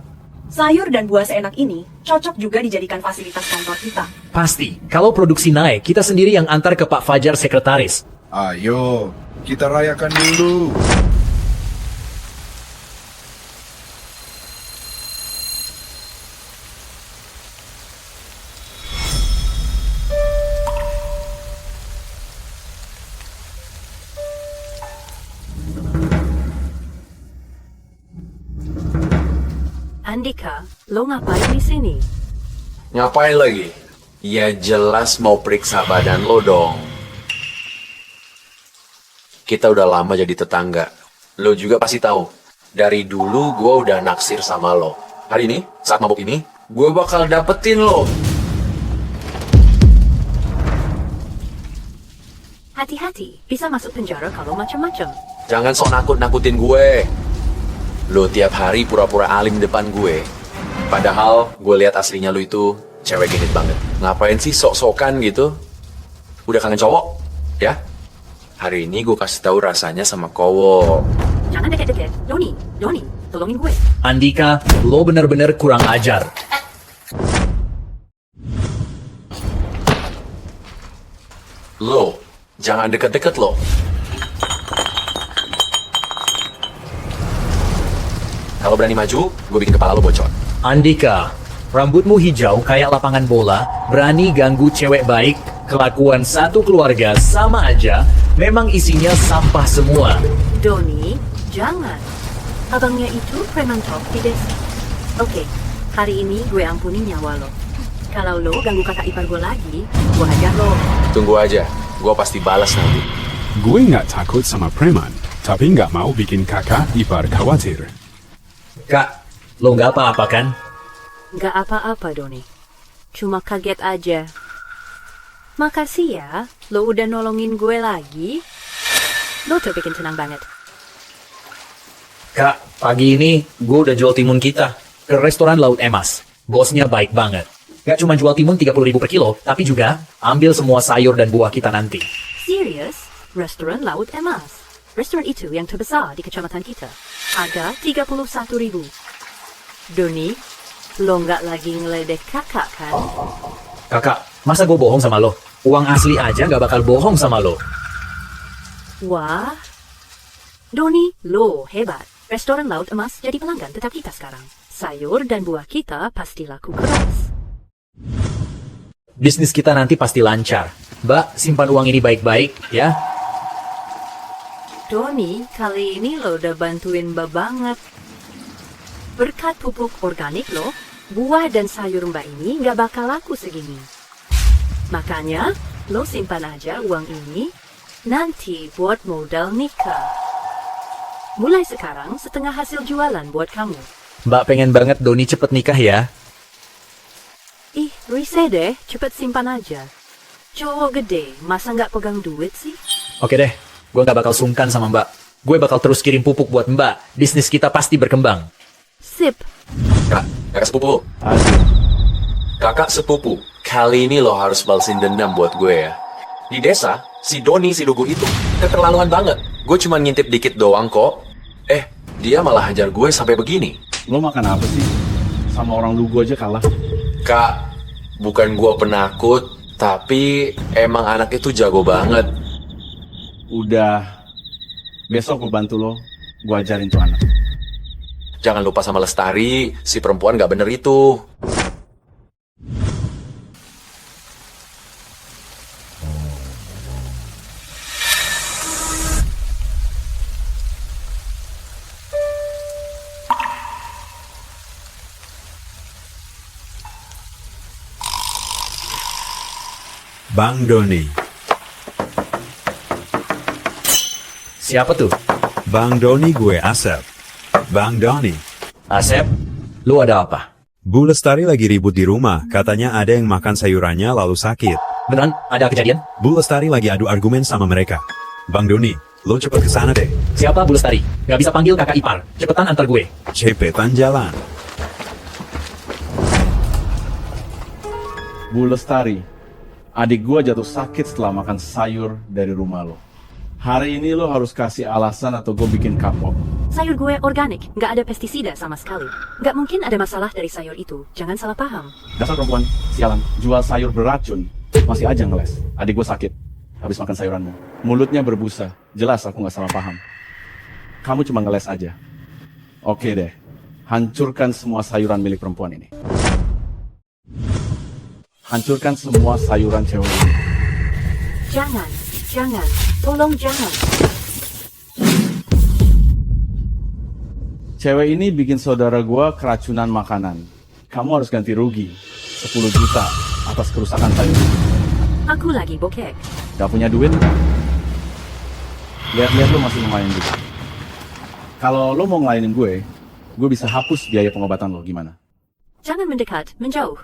Sayur dan buah seenak ini cocok juga dijadikan fasilitas kantor kita. Pasti, kalau produksi naik, kita sendiri yang antar ke Pak Fajar sekretaris. Ayo, kita rayakan dulu. Andika, lo ngapain di sini? Ngapain lagi? Ya jelas mau periksa badan lo dong. Kita udah lama jadi tetangga. Lo juga pasti tahu. Dari dulu gue udah naksir sama lo. Hari ini, saat mabuk ini, gue bakal dapetin lo. Hati-hati, bisa masuk penjara kalau macam-macam. Jangan sok nakut-nakutin gue. Lo tiap hari pura-pura alim depan gue. Padahal gue lihat aslinya lo itu cewek genit banget. Ngapain sih sok-sokan gitu? Udah kangen cowok? Ya? Hari ini gue kasih tahu rasanya sama cowok. Jangan deket-deket. Doni, tolongin gue. Andika, lo bener-bener kurang ajar. Lo, jangan deket-deket lo. Kalau berani maju, gue bikin kepala lo bocor. Andika, rambutmu hijau kayak lapangan bola, berani ganggu cewek baik, kelakuan satu keluarga sama aja, memang isinya sampah semua. Doni, jangan. Abangnya itu preman top di desa. Oke, hari ini gue ampuni nyawa lo. Kalau lo ganggu kakak ipar gue lagi, gue hajar lo. Tunggu aja, gue pasti balas nanti. Gue nggak takut sama preman, tapi nggak mau bikin kakak ipar khawatir. Kak, lo nggak apa-apa kan? Nggak apa-apa, Doni. Cuma kaget aja. Makasih ya, lo udah nolongin gue lagi. Lo tuh bikin senang banget. Kak, pagi ini gue udah jual timun kita ke restoran Laut Emas. Bosnya baik banget. Gak cuma jual timun 30.000 per kilo, tapi juga ambil semua sayur dan buah kita nanti. Serius? Restoran Laut Emas. Restoran itu yang terbesar di kecamatan kita. Ada 31.000. Doni, lo nggak lagi ngeledek kakak kan? Kakak, masa gue bohong sama lo? Uang asli aja gak bakal bohong sama lo. Wah, Doni, lo hebat. Restoran Laut Emas jadi pelanggan tetap kita sekarang. Sayur dan buah kita pasti laku keras. Bisnis kita nanti pasti lancar. Mbak, simpan uang ini baik-baik ya. Doni, kali ini lo udah bantuin Mbak banget. Berkat pupuk organik lo, buah dan sayur Mbak ini nggak bakal laku segini. Makanya, lo simpan aja uang ini, nanti buat modal nikah. Mulai sekarang, setengah hasil jualan buat kamu. Mbak pengen banget Doni cepet nikah ya. Ih, risih deh, cepet simpan aja. Cowok gede, masa nggak pegang duit sih? Oke deh, gue gak bakal sungkan sama Mbak. Gue bakal terus kirim pupuk buat Mbak. Bisnis kita pasti berkembang. Sip. Kakak sepupu. Kakak sepupu, kali ini lo harus balesin dendam buat gue ya. Di desa, si Doni si lugu itu keterlaluan banget. Gue cuma ngintip dikit doang kok. Dia malah hajar gue sampai begini. Lo makan apa sih? Sama orang lugu aja kalah. Kak, bukan gue penakut, tapi emang anak itu jago banget. Udah, besok gue bantu lo, gue ajarin tuh anak. Jangan lupa sama Lestari, si perempuan gak bener itu. Bang Doni. Siapa tuh? Bang Doni, gue Asep. Bang Doni. Asep, lu ada apa? Bu Lestari lagi ribut di rumah. Katanya ada yang makan sayurannya lalu sakit. Beneran? Ada kejadian? Bu Lestari lagi adu argumen sama mereka. Bang Doni, lo cepet kesana deh. Siapa Bu Lestari? Gak bisa panggil kakak ipar. Cepetan antar gue. Cepetan jalan. Bu Lestari, adik gue jatuh sakit setelah makan sayur dari rumah lo. Hari ini lo harus kasih alasan atau gue bikin kapok. Sayur gue organik, nggak ada pestisida sama sekali. Nggak mungkin ada masalah dari sayur itu. Jangan salah paham. Dasar perempuan, sialan. Jual sayur beracun. Masih aja ngeles. Adik gue sakit. Habis makan sayuranmu. Mulutnya berbusa. Jelas aku nggak salah paham. Kamu cuma ngeles aja. Oke deh. Hancurkan semua sayuran milik perempuan ini. Hancurkan semua sayuran cewek ini. Jangan. Tolong jangan. Cewek ini bikin saudara gua keracunan makanan. Kamu harus ganti rugi 10 juta atas kerusakan sayur. Aku lagi bokek. Gak punya duit? Lihat-lihat lo masih lumayan juga. Kalau lo mau ngelainin gue bisa hapus biaya pengobatan lo, gimana? Jangan mendekat, menjauh.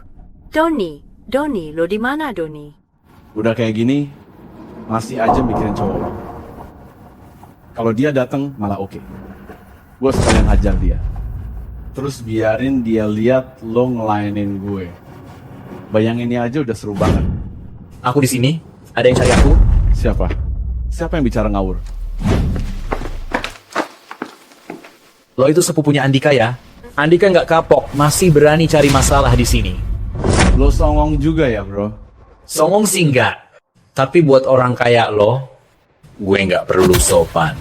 Doni, lo di mana Doni? Udah kayak gini, masih aja mikirin cowok lo. Kalau dia datang malah oke. Gue sekalian hajar dia. Terus biarin dia lihat lo ngelainin gue. Bayanginnya aja udah seru banget. Aku di sini. Ada yang cari aku? Siapa? Siapa yang bicara ngawur? Lo itu sepupunya Andika ya? Andika nggak kapok, masih berani cari masalah di sini. Lo songong juga ya, bro? Songong sih nggak. Tapi buat orang kayak lo, gue nggak perlu sopan.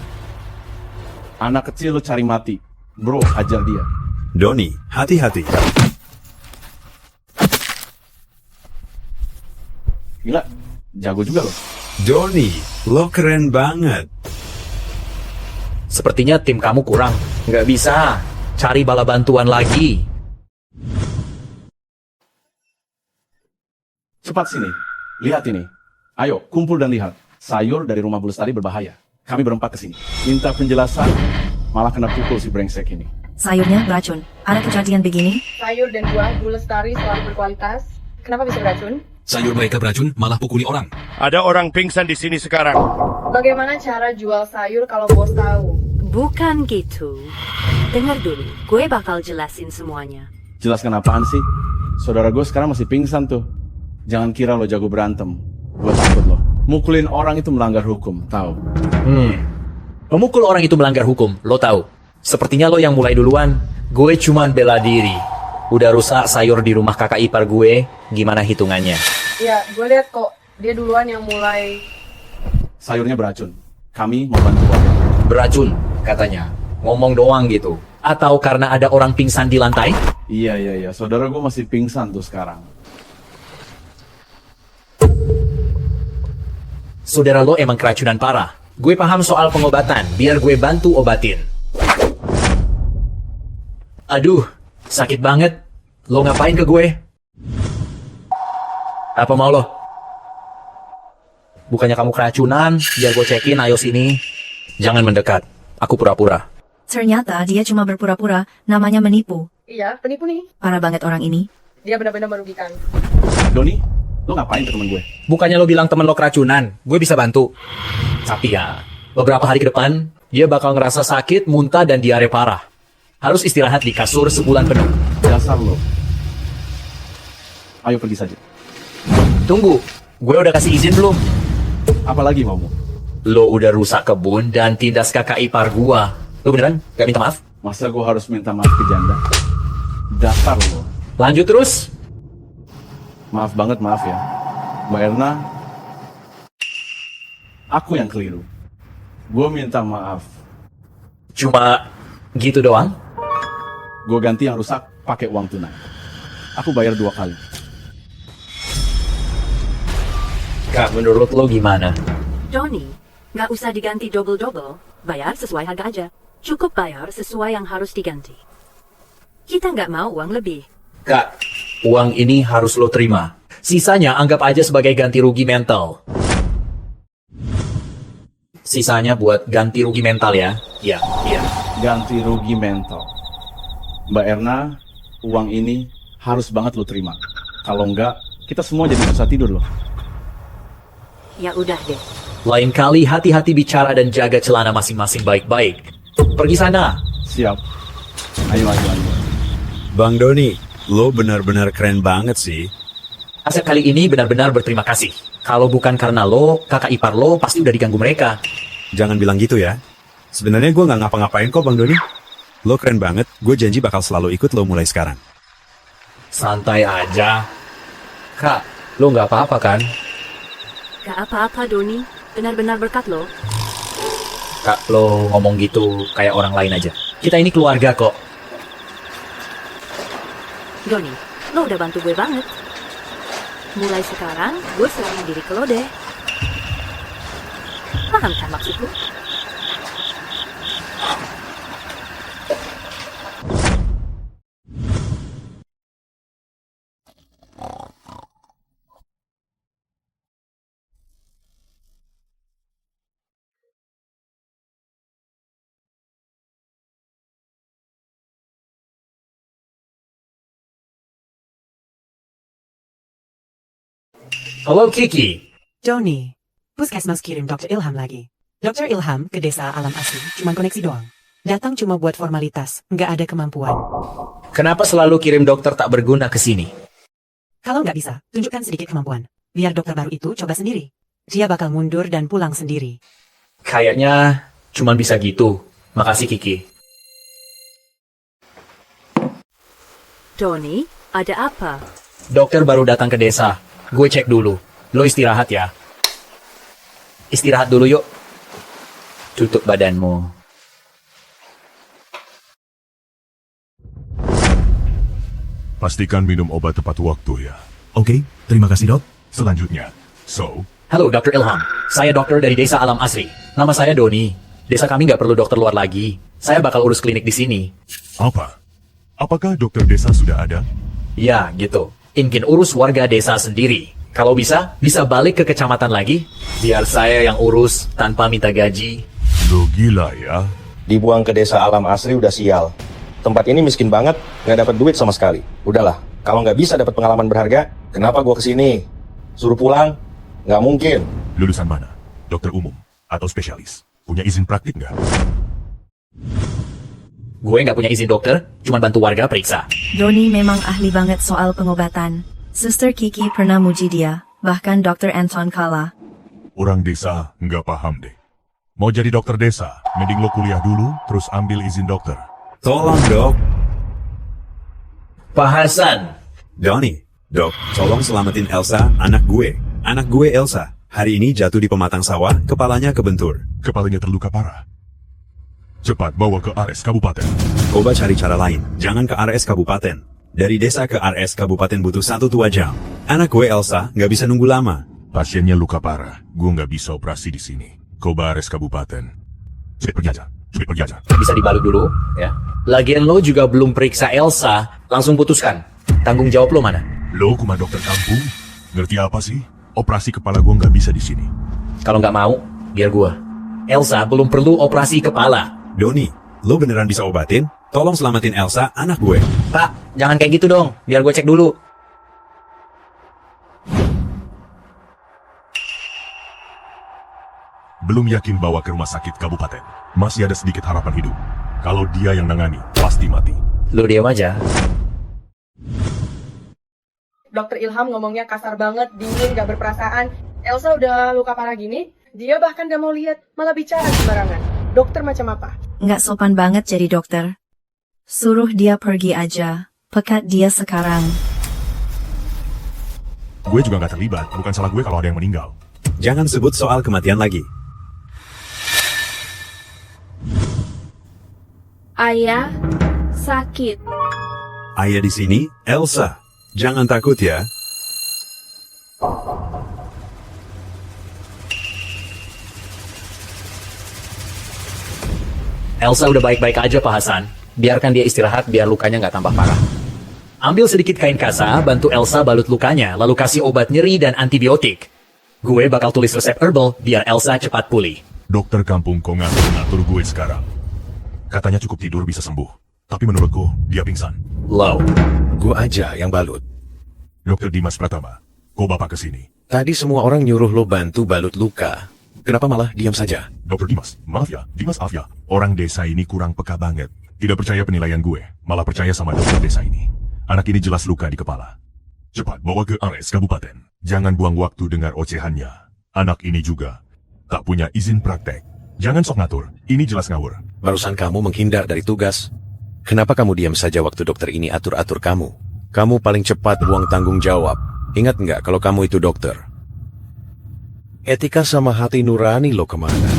Anak kecil lo cari mati. Bro, hajar dia. Doni, hati-hati. Gila, jago juga lo. Doni, lo keren banget. Sepertinya tim kamu kurang. Nggak bisa. Cari bala bantuan lagi. Cepat sini. Lihat ini. Ayo, kumpul dan lihat. Sayur dari rumah Bu Lestari berbahaya. Kami berempat ke sini. Minta penjelasan, malah kena pukul si brengsek ini. Sayurnya beracun. Ada kejadian begini? Sayur dan buah Bu Lestari selalu berkualitas. Kenapa bisa beracun? Sayur mereka beracun, malah pukuli orang. Ada orang pingsan di sini sekarang. Bagaimana cara jual sayur kalau bos tahu? Bukan gitu. Dengar dulu, gue bakal jelasin semuanya. Jelaskan apaan sih? Saudara gue sekarang masih pingsan tuh. Jangan kira lo jago berantem. Gue takut lo. Mukulin orang itu melanggar hukum, tahu? Memukul orang itu melanggar hukum, lo tahu? Sepertinya lo yang mulai duluan. Gue cuman bela diri. Udah rusak sayur di rumah kakak ipar gue, gimana hitungannya? Iya, gue lihat kok. Dia duluan yang mulai. Sayurnya beracun. Kami mau bantu warga. Beracun, katanya. Ngomong doang gitu. Atau karena ada orang pingsan di lantai? Iya. Saudara gue masih pingsan tuh sekarang. Saudara lo emang keracunan parah. Gue paham soal pengobatan, biar gue bantu obatin. Aduh, sakit banget. Lo ngapain ke gue? Apa mau lo? Bukannya kamu keracunan, biar gue cekin, ayo sini. Jangan mendekat, aku pura-pura. Ternyata dia cuma berpura-pura, namanya menipu. Iya, penipu nih. Parah banget orang ini. Dia benar-benar merugikan. Doni, lo ngapain ke temen gue? Bukannya lo bilang temen lo keracunan, gue bisa bantu. Tapi ya, beberapa hari ke depan, dia bakal ngerasa sakit, muntah, dan diare parah. Harus istirahat di kasur sebulan penuh. Dasar lo. Ayo pergi saja. Tunggu, gue udah kasih izin belum? Apalagi maumu? Lo udah rusak kebun dan tindas kakak ipar gua. Lo beneran gak minta maaf? Masa gue harus minta maaf ke janda? Dasar lo. Lanjut terus. Maaf banget, maaf ya. Mbak Erna, aku yang keliru. Gue minta maaf. Cuma gitu doang? Gue ganti yang rusak pakai uang tunai. Aku bayar 2 kali. Kak, menurut lo gimana? Doni, nggak usah diganti double-double. Bayar sesuai harga aja. Cukup bayar sesuai yang harus diganti. Kita nggak mau uang lebih. Kak, uang ini harus lo terima. Sisanya anggap aja sebagai ganti rugi mental. Sisanya buat ganti rugi mental ya. Iya. Ganti rugi mental. Mbak Erna, uang ini harus banget lo terima. Kalau enggak, kita semua jadi susah tidur loh. Ya udah deh. Lain kali hati-hati bicara dan jaga celana masing-masing baik-baik. Pergi sana. Siap. Ayo. Bang Doni, lo benar-benar keren banget sih. Asep kali ini benar-benar berterima kasih. Kalau bukan karena lo, kakak ipar lo pasti udah diganggu mereka. Jangan bilang gitu ya. Sebenarnya gue nggak ngapa-ngapain kok Bang Doni. Lo keren banget, gue janji bakal selalu ikut lo mulai sekarang. Santai aja. Kak, lo nggak apa-apa kan? Gak apa-apa, Doni. Benar-benar berkat lo. Kak, lo ngomong gitu kayak orang lain aja. Kita ini keluarga kok. Doni, lo udah bantu gue banget. Mulai sekarang, gue serahin diri ke lo deh. Paham kan maksudku? Halo Kiki. Doni, Puskesmas kirim Dr. Ilham lagi. Dr. Ilham ke desa alam asli, cuman koneksi doang. Datang cuma buat formalitas, nggak ada kemampuan. Kenapa selalu kirim dokter tak berguna ke sini? Kalau nggak bisa, tunjukkan sedikit kemampuan. Biar dokter baru itu coba sendiri. Dia bakal mundur dan pulang sendiri. Kayaknya cuman bisa gitu. Makasih Kiki. Doni, ada apa? Dokter baru datang ke desa. Gue cek dulu. Lo istirahat ya. Istirahat dulu yuk. Tutup badanmu. Pastikan minum obat tepat waktu ya. Oke, terima kasih dok. Selanjutnya, Halo Dr. Ilham. Saya dokter dari desa Alam Asri. Nama saya Doni. Desa kami nggak perlu dokter luar lagi. Saya bakal urus klinik di sini. Apa? Apakah dokter desa sudah ada? Ya, gitu. Ingin urus warga desa sendiri. Kalau bisa balik ke kecamatan lagi. Biar saya yang urus tanpa minta gaji. Lo gila ya. Dibuang ke desa alam asri udah sial. Tempat ini miskin banget, nggak dapat duit sama sekali. Udahlah, kalau nggak bisa dapat pengalaman berharga, kenapa gua kesini? Suruh pulang? Nggak mungkin. Lulusan mana? Dokter umum atau spesialis? Punya izin praktik nggak? Gue nggak punya izin dokter, cuma bantu warga periksa. Doni memang ahli banget soal pengobatan. Suster Kiki pernah muji dia, bahkan Dr. Anton kalah. Orang desa nggak paham deh. Mau jadi dokter desa, mending lo kuliah dulu, terus ambil izin dokter. Tolong dok. Pak Hasan. Doni, dok, tolong selamatin Elsa, anak gue. Anak gue Elsa, hari ini jatuh di pematang sawah, kepalanya kebentur. Kepalanya terluka parah. Cepat bawa ke RS Kabupaten. Coba cari cara lain, jangan ke RS Kabupaten. Dari desa ke RS Kabupaten butuh 1-2 jam. Anak gue Elsa nggak bisa nunggu lama. Pasiennya luka parah, gue nggak bisa operasi di sini. Coba RS Kabupaten. Cepet pergi aja, cepet pergi aja. Bisa dibalut dulu, ya. Lagian lo juga belum periksa Elsa, langsung putuskan. Tanggung jawab lo mana? Lo cuma dokter kampung, ngerti apa sih? Operasi kepala gue nggak bisa di sini. Kalau nggak mau, biar gue. Elsa belum perlu operasi kepala. Doni, lo beneran bisa obatin? Tolong selamatin Elsa, anak gue. Pak, jangan kayak gitu dong. Biar gue cek dulu. Belum yakin bawa ke rumah sakit kabupaten. Masih ada sedikit harapan hidup. Kalau dia yang nangani, pasti mati. Lo diam aja. Dokter Ilham ngomongnya kasar banget, dingin, gak berperasaan. Elsa udah luka parah gini, dia bahkan gak mau lihat, malah bicara sembarangan. Dokter macam apa? Nggak sopan banget jadi dokter. Suruh dia pergi aja. Pekat dia sekarang. Gue juga gak terlibat, bukan salah gue kalau ada yang meninggal. Jangan sebut soal kematian lagi. Ayah, sakit. Ayah di sini, Elsa. Jangan takut ya. Elsa udah baik-baik aja Pak Hasan. Biarkan dia istirahat biar lukanya nggak tambah parah. Ambil sedikit kain kasa, bantu Elsa balut lukanya, lalu kasih obat nyeri dan antibiotik. Gue bakal tulis resep herbal biar Elsa cepat pulih. Dokter kampung kok ngatur gue sekarang. Katanya cukup tidur bisa sembuh. Tapi menurutku, dia pingsan. Low, gue aja yang balut. Dokter Dimas Pratama, kok bapak kesini? Tadi semua orang nyuruh lo bantu balut luka. Kenapa malah diam saja? Dokter Dimas, maaf ya, Dimas maaf ya. Orang desa ini kurang peka banget. Tidak percaya penilaian gue, malah percaya sama dokter desa ini. Anak ini jelas luka di kepala. Cepat bawa ke RS Kabupaten. Jangan buang waktu dengar ocehannya. Anak ini juga tak punya izin praktek. Jangan sok ngatur, ini jelas ngawur. Barusan kamu menghindar dari tugas. Kenapa kamu diam saja waktu dokter ini atur-atur kamu? Kamu paling cepat buang tanggung jawab. Ingat nggak kalau kamu itu dokter? Etika sama hati nurani lo kemana?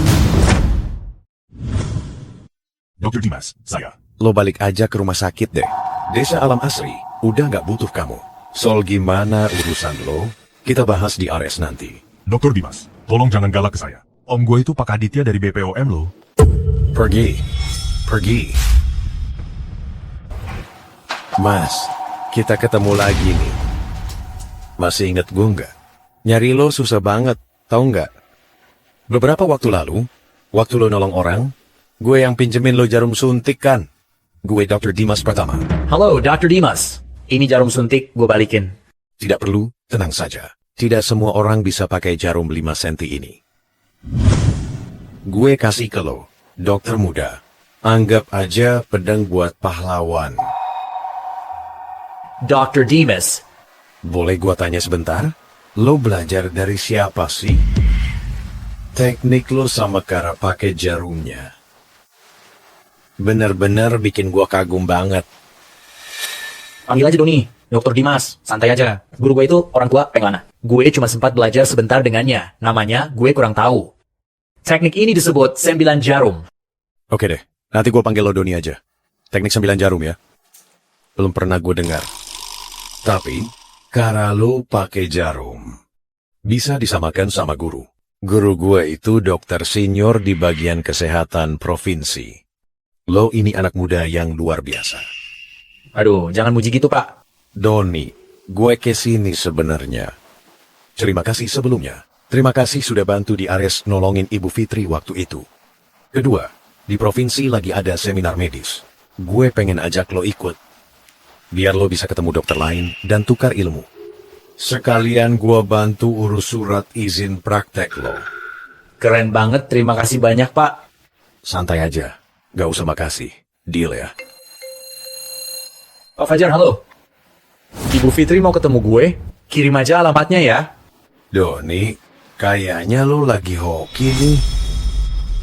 Dr. Dimas, saya. Lo balik aja ke rumah sakit deh. Desa Alam Asri udah nggak butuh kamu. Soal gimana urusan lo, kita bahas di RS nanti. Dr. Dimas, tolong jangan galak ke saya. Om gue itu Pak Aditya dari BPOM lo. Pergi. Mas, kita ketemu lagi nih. Masih inget gue nggak? Nyari lo susah banget, tahu nggak? Beberapa waktu lalu, waktu lo nolong orang, gue yang pinjemin lo jarum suntik kan? Gue Dr. Dimas Pratama. Halo, Dr. Dimas. Ini jarum suntik, gue balikin. Tidak perlu, tenang saja. Tidak semua orang bisa pakai jarum 5 cm ini. Gue kasih ke lo, dokter muda. Anggap aja pedang buat pahlawan. Dr. Dimas. Boleh gua tanya sebentar? Lo belajar dari siapa sih? Teknik lo sama cara pakai jarumnya. Bener-bener bikin gua kagum banget. Panggil aja Doni, Dr. Dimas. Santai aja. Guru gue itu orang tua pengelana. Gue cuma sempat belajar sebentar dengannya. Namanya gue kurang tahu. Teknik ini disebut 9 jarum. Oke deh, nanti gua panggil lo Doni aja. Teknik 9 jarum ya. Belum pernah gue dengar. Tapi, cara lo pakai jarum, bisa disamakan sama guru. Guru gue itu dokter senior di bagian kesehatan provinsi. Lo ini anak muda yang luar biasa. Aduh, jangan muji gitu, Pak. Doni, gue kesini sebenarnya. Terima kasih sebelumnya. Terima kasih sudah bantu di Ares nolongin Ibu Fitri waktu itu. Kedua, di provinsi lagi ada seminar medis. Gue pengen ajak lo ikut. Biar lo bisa ketemu dokter lain dan tukar ilmu. Sekalian gue bantu urus surat izin praktek lo. Keren banget, terima kasih banyak, Pak. Santai aja, gak usah makasih. Deal ya. Pak Fajar, halo. Ibu Fitri mau ketemu gue, kirim aja alamatnya ya. Doni, kayaknya lo lagi hoki nih.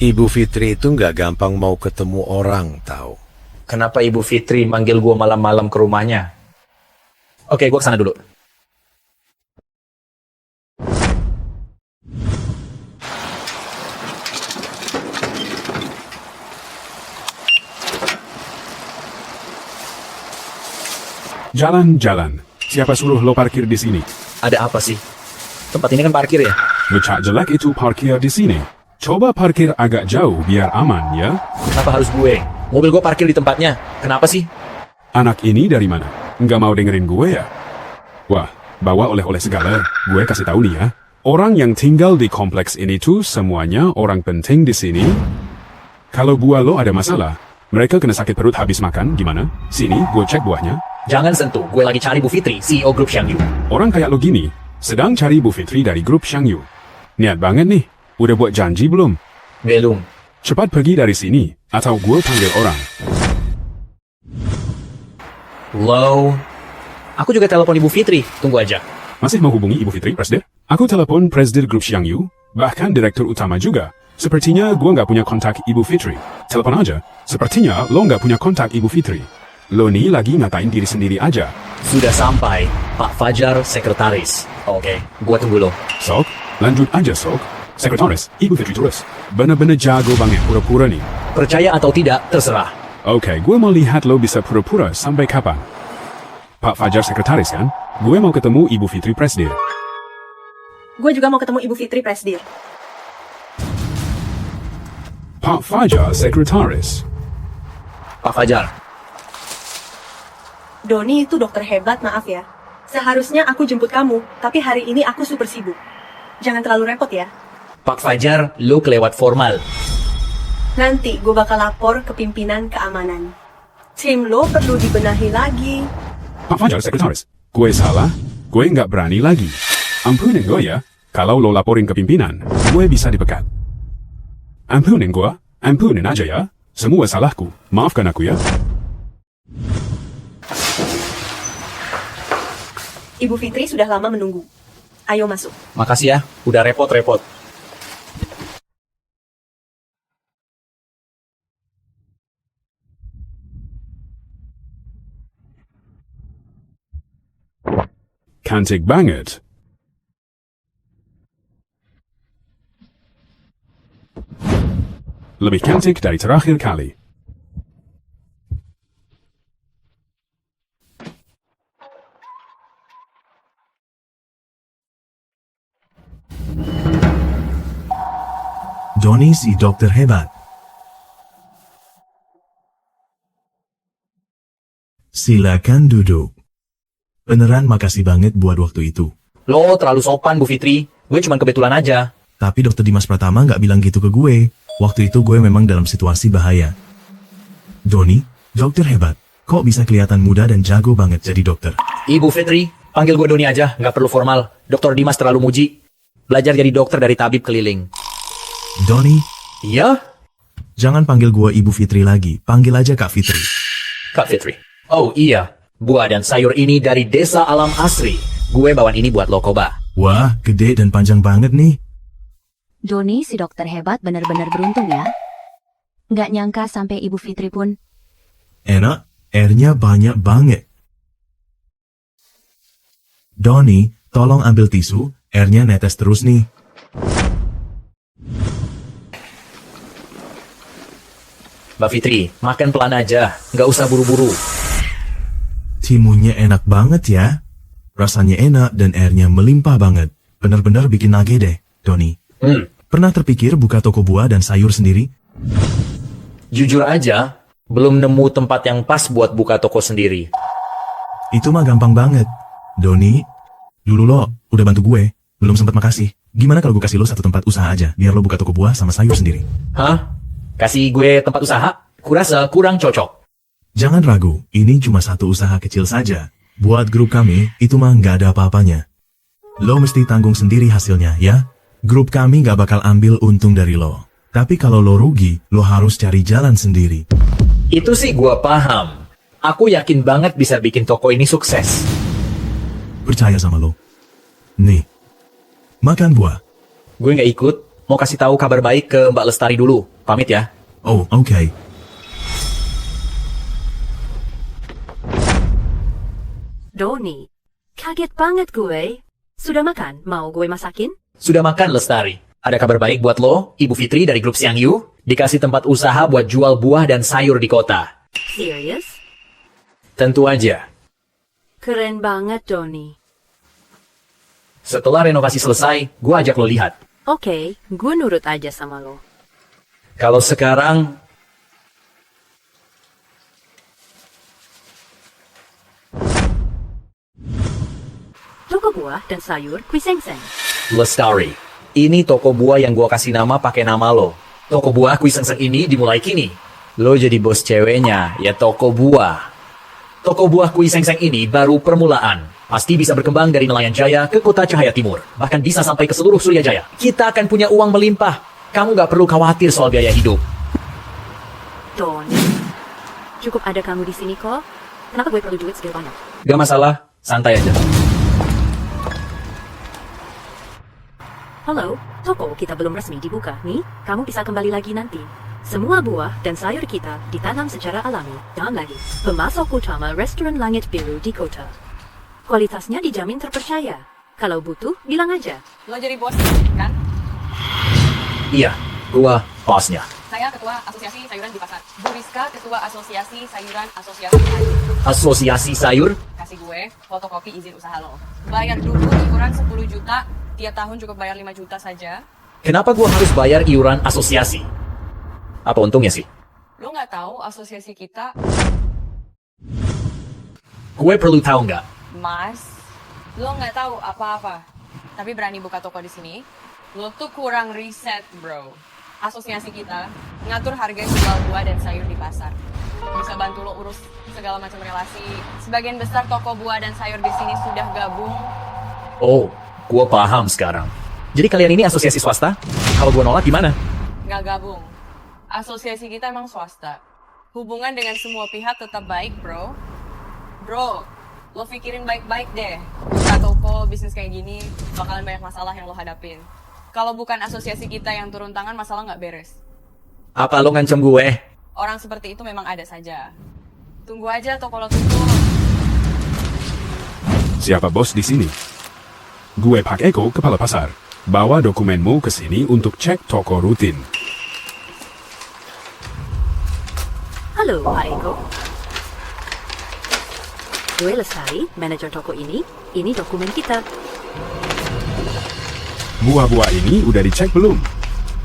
Ibu Fitri itu gak gampang mau ketemu orang, tahu. Kenapa Ibu Fitri manggil gue malam-malam ke rumahnya? Oke, gue kesana dulu. Jalan-jalan. Siapa suruh lo parkir di sini? Ada apa sih? Tempat ini kan parkir ya? Becak jelek itu parkir di sini. Coba parkir agak jauh biar aman ya. Kenapa harus gue? Mobil gue parkir di tempatnya. Kenapa sih? Anak ini dari mana? Nggak mau dengerin gue ya? Wah, bawa oleh-oleh segala. Gue kasih tahu nih ya. Orang yang tinggal di kompleks ini tuh semuanya orang penting di sini. Kalau buah lo ada masalah, mereka kena sakit perut habis makan, gimana? Sini, gue cek buahnya. Jangan sentuh, gue lagi cari Bu Fitri, CEO grup Xiangyu. Orang kayak lo gini, sedang cari Bu Fitri dari grup Xiangyu. Niat banget nih, udah buat janji belum? Belum. Cepat pergi dari sini, atau gue panggil orang. Hello? Aku juga telepon Ibu Fitri, tunggu aja. Masih mau hubungi Ibu Fitri, Presdir? Aku telepon Presdir grup Xiangyu, bahkan direktur utama juga. Sepertinya gue nggak punya kontak Ibu Fitri. Telepon aja. Sepertinya lo nggak punya kontak Ibu Fitri. Lo nih lagi ngatain diri sendiri aja. Sudah sampai, Pak Fajar, sekretaris. Oke, gua tunggu lo. Sok, lanjut aja Sok. Sekretaris, Ibu Fitri terus. Bener-bener jago banget pura-pura nih. Percaya atau tidak, terserah. Oke, gue mau lihat lo bisa pura-pura sampai kapan. Pak Fajar sekretaris kan? Gue mau ketemu Ibu Fitri Presdir. Gue juga mau ketemu Ibu Fitri Presdir. Pak Fajar sekretaris. Pak Fajar. Doni itu dokter hebat, maaf ya. Seharusnya aku jemput kamu, tapi hari ini aku super sibuk. Jangan terlalu repot ya. Pak Fajar, lo kelewat formal. Nanti gue bakal lapor ke pimpinan keamanan. Tim lo perlu dibenahi lagi. Pak Fajar sekretaris. Gue salah, gue nggak berani lagi. Ampunin gue ya, kalau lo laporin ke pimpinan, gue bisa dipecat. Ampunin gue, ampunin aja ya. Semua salahku, maafkan aku ya. Ibu Fitri sudah lama menunggu. Ayo masuk. Makasih ya, udah repot-repot. cantik banget. Lebih cantik dari terakhir kali. Donny si dokter hebat. Silakan duduk. Beneran makasih banget buat waktu itu. Lo terlalu sopan, Bu Fitri. Gue cuma kebetulan aja. Tapi dokter Dimas Pratama nggak bilang gitu ke gue. Waktu itu gue memang dalam situasi bahaya. Donny, dokter hebat. Kok bisa kelihatan muda dan jago banget jadi dokter? Ibu Fitri, panggil gue Doni aja, nggak perlu formal. Dokter Dimas terlalu muji. Belajar jadi dokter dari tabib keliling. Donny? Iya? Jangan panggil gue Ibu Fitri lagi. Panggil aja Kak Fitri. Kak Fitri. Oh iya, buah dan sayur ini dari Desa Alam Asri. Gue bawain ini buat lo, Koba. Wah, gede dan panjang banget nih. Doni si dokter hebat benar-benar beruntung ya. Nggak nyangka sampai Ibu Fitri pun. Enak, airnya banyak banget. Donny, tolong ambil tisu, airnya netes terus nih. Mbak Fitri, makan pelan aja, nggak usah buru-buru. Timunnya enak banget ya. Rasanya enak dan airnya melimpah banget. Benar-benar bikin nage deh, Donny. Pernah terpikir buka toko buah dan sayur sendiri? Jujur aja, belum nemu tempat yang pas buat buka toko sendiri. Itu mah gampang banget. Donny, dulu lo udah bantu gue, belum sempat makasih. Gimana kalau gue kasih lo satu tempat usaha aja, biar lo buka toko buah sama sayur sendiri? Hah? Kasih gue tempat usaha? Kurasa kurang cocok. Jangan ragu, ini cuma satu usaha kecil saja. Buat grup kami, itu mah nggak ada apa-apanya. Lo mesti tanggung sendiri hasilnya, ya? Grup kami nggak bakal ambil untung dari lo. Tapi kalau lo rugi, lo harus cari jalan sendiri. Itu sih gue paham. Aku yakin banget bisa bikin toko ini sukses. Percaya sama lo. Nih, makan buah. Gue nggak ikut. Mau kasih tahu kabar baik ke Mbak Lestari dulu. Pamit ya. Oh, oke. Donny, kaget banget gue. Sudah makan? Mau gue masakin? Sudah makan, Lestari. Ada kabar baik buat lo, Ibu Fitri dari grup Siang Yu. Dikasih tempat usaha buat jual buah dan sayur di kota. Serius? Tentu aja. Keren banget, Donny. Setelah renovasi selesai, gue ajak lo lihat. Oke, gue nurut aja sama lo. Kalau sekarang... Toko buah dan sayur Kuisengseng. Lestari, ini toko buah yang gue kasih nama pakai nama lo. Toko buah Kuisengseng ini dimulai kini. Lo jadi bos ceweknya, ya toko buah. Toko buah Kuisengseng ini baru permulaan. Pasti bisa berkembang dari Nelayan Jaya ke Kota Cahaya Timur. Bahkan bisa sampai ke seluruh Surya Jaya. Kita akan punya uang melimpah. Kamu gak perlu khawatir soal biaya hidup. Donny, cukup ada kamu di sini kok. Kenapa gue perlu duit segitu banyak? Gak masalah, santai aja. Halo, toko kita belum resmi dibuka. Nih, kamu bisa kembali lagi nanti. Semua buah dan sayur kita ditanam secara alami. Dan lagi, pemasok utama restoran Langit Biru di kota. Kualitasnya dijamin terpercaya. Kalau butuh, bilang aja. Lo jadi bos, kan? Iya, gua bosnya. Saya ketua asosiasi sayuran di pasar. Bu Rizka, ketua asosiasi sayuran asosiasi sayur. Asosiasi sayur? Kasih gue fotokopi izin usaha lo. Bayar dulu iuran 10 juta, tiap tahun cukup bayar 5 juta saja. Kenapa gua harus bayar iuran asosiasi? Apa untungnya sih? Lo nggak tahu asosiasi kita? Gue perlu tahu nggak? Mas, lo nggak tahu apa-apa, tapi berani buka toko di sini. Lo tuh kurang riset, bro. Asosiasi kita ngatur harga jual buah dan sayur di pasar. Bisa bantu lo urus segala macam relasi. Sebagian besar toko buah dan sayur di sini sudah gabung. Oh, gue paham sekarang. Jadi kalian ini asosiasi swasta? Kalau gue nolak gimana? Nggak gabung. Asosiasi kita emang swasta. Hubungan dengan semua pihak tetap baik, bro. Bro, lo pikirin baik-baik deh. Buka toko, bisnis kayak gini, bakalan banyak masalah yang lo hadapin. Kalau bukan asosiasi kita yang turun tangan, masalah nggak beres. Apa lo ngancam gue? Orang seperti itu memang ada saja. Tunggu aja toko lo tutup. siapa bos di sini? Gue Pak Eko, kepala pasar. Bawa dokumenmu ke sini untuk cek toko rutin. Halo, Pak Eko. Gue Lestari, manajer toko ini. Ini dokumen kita. Buah-buah ini udah dicek belum?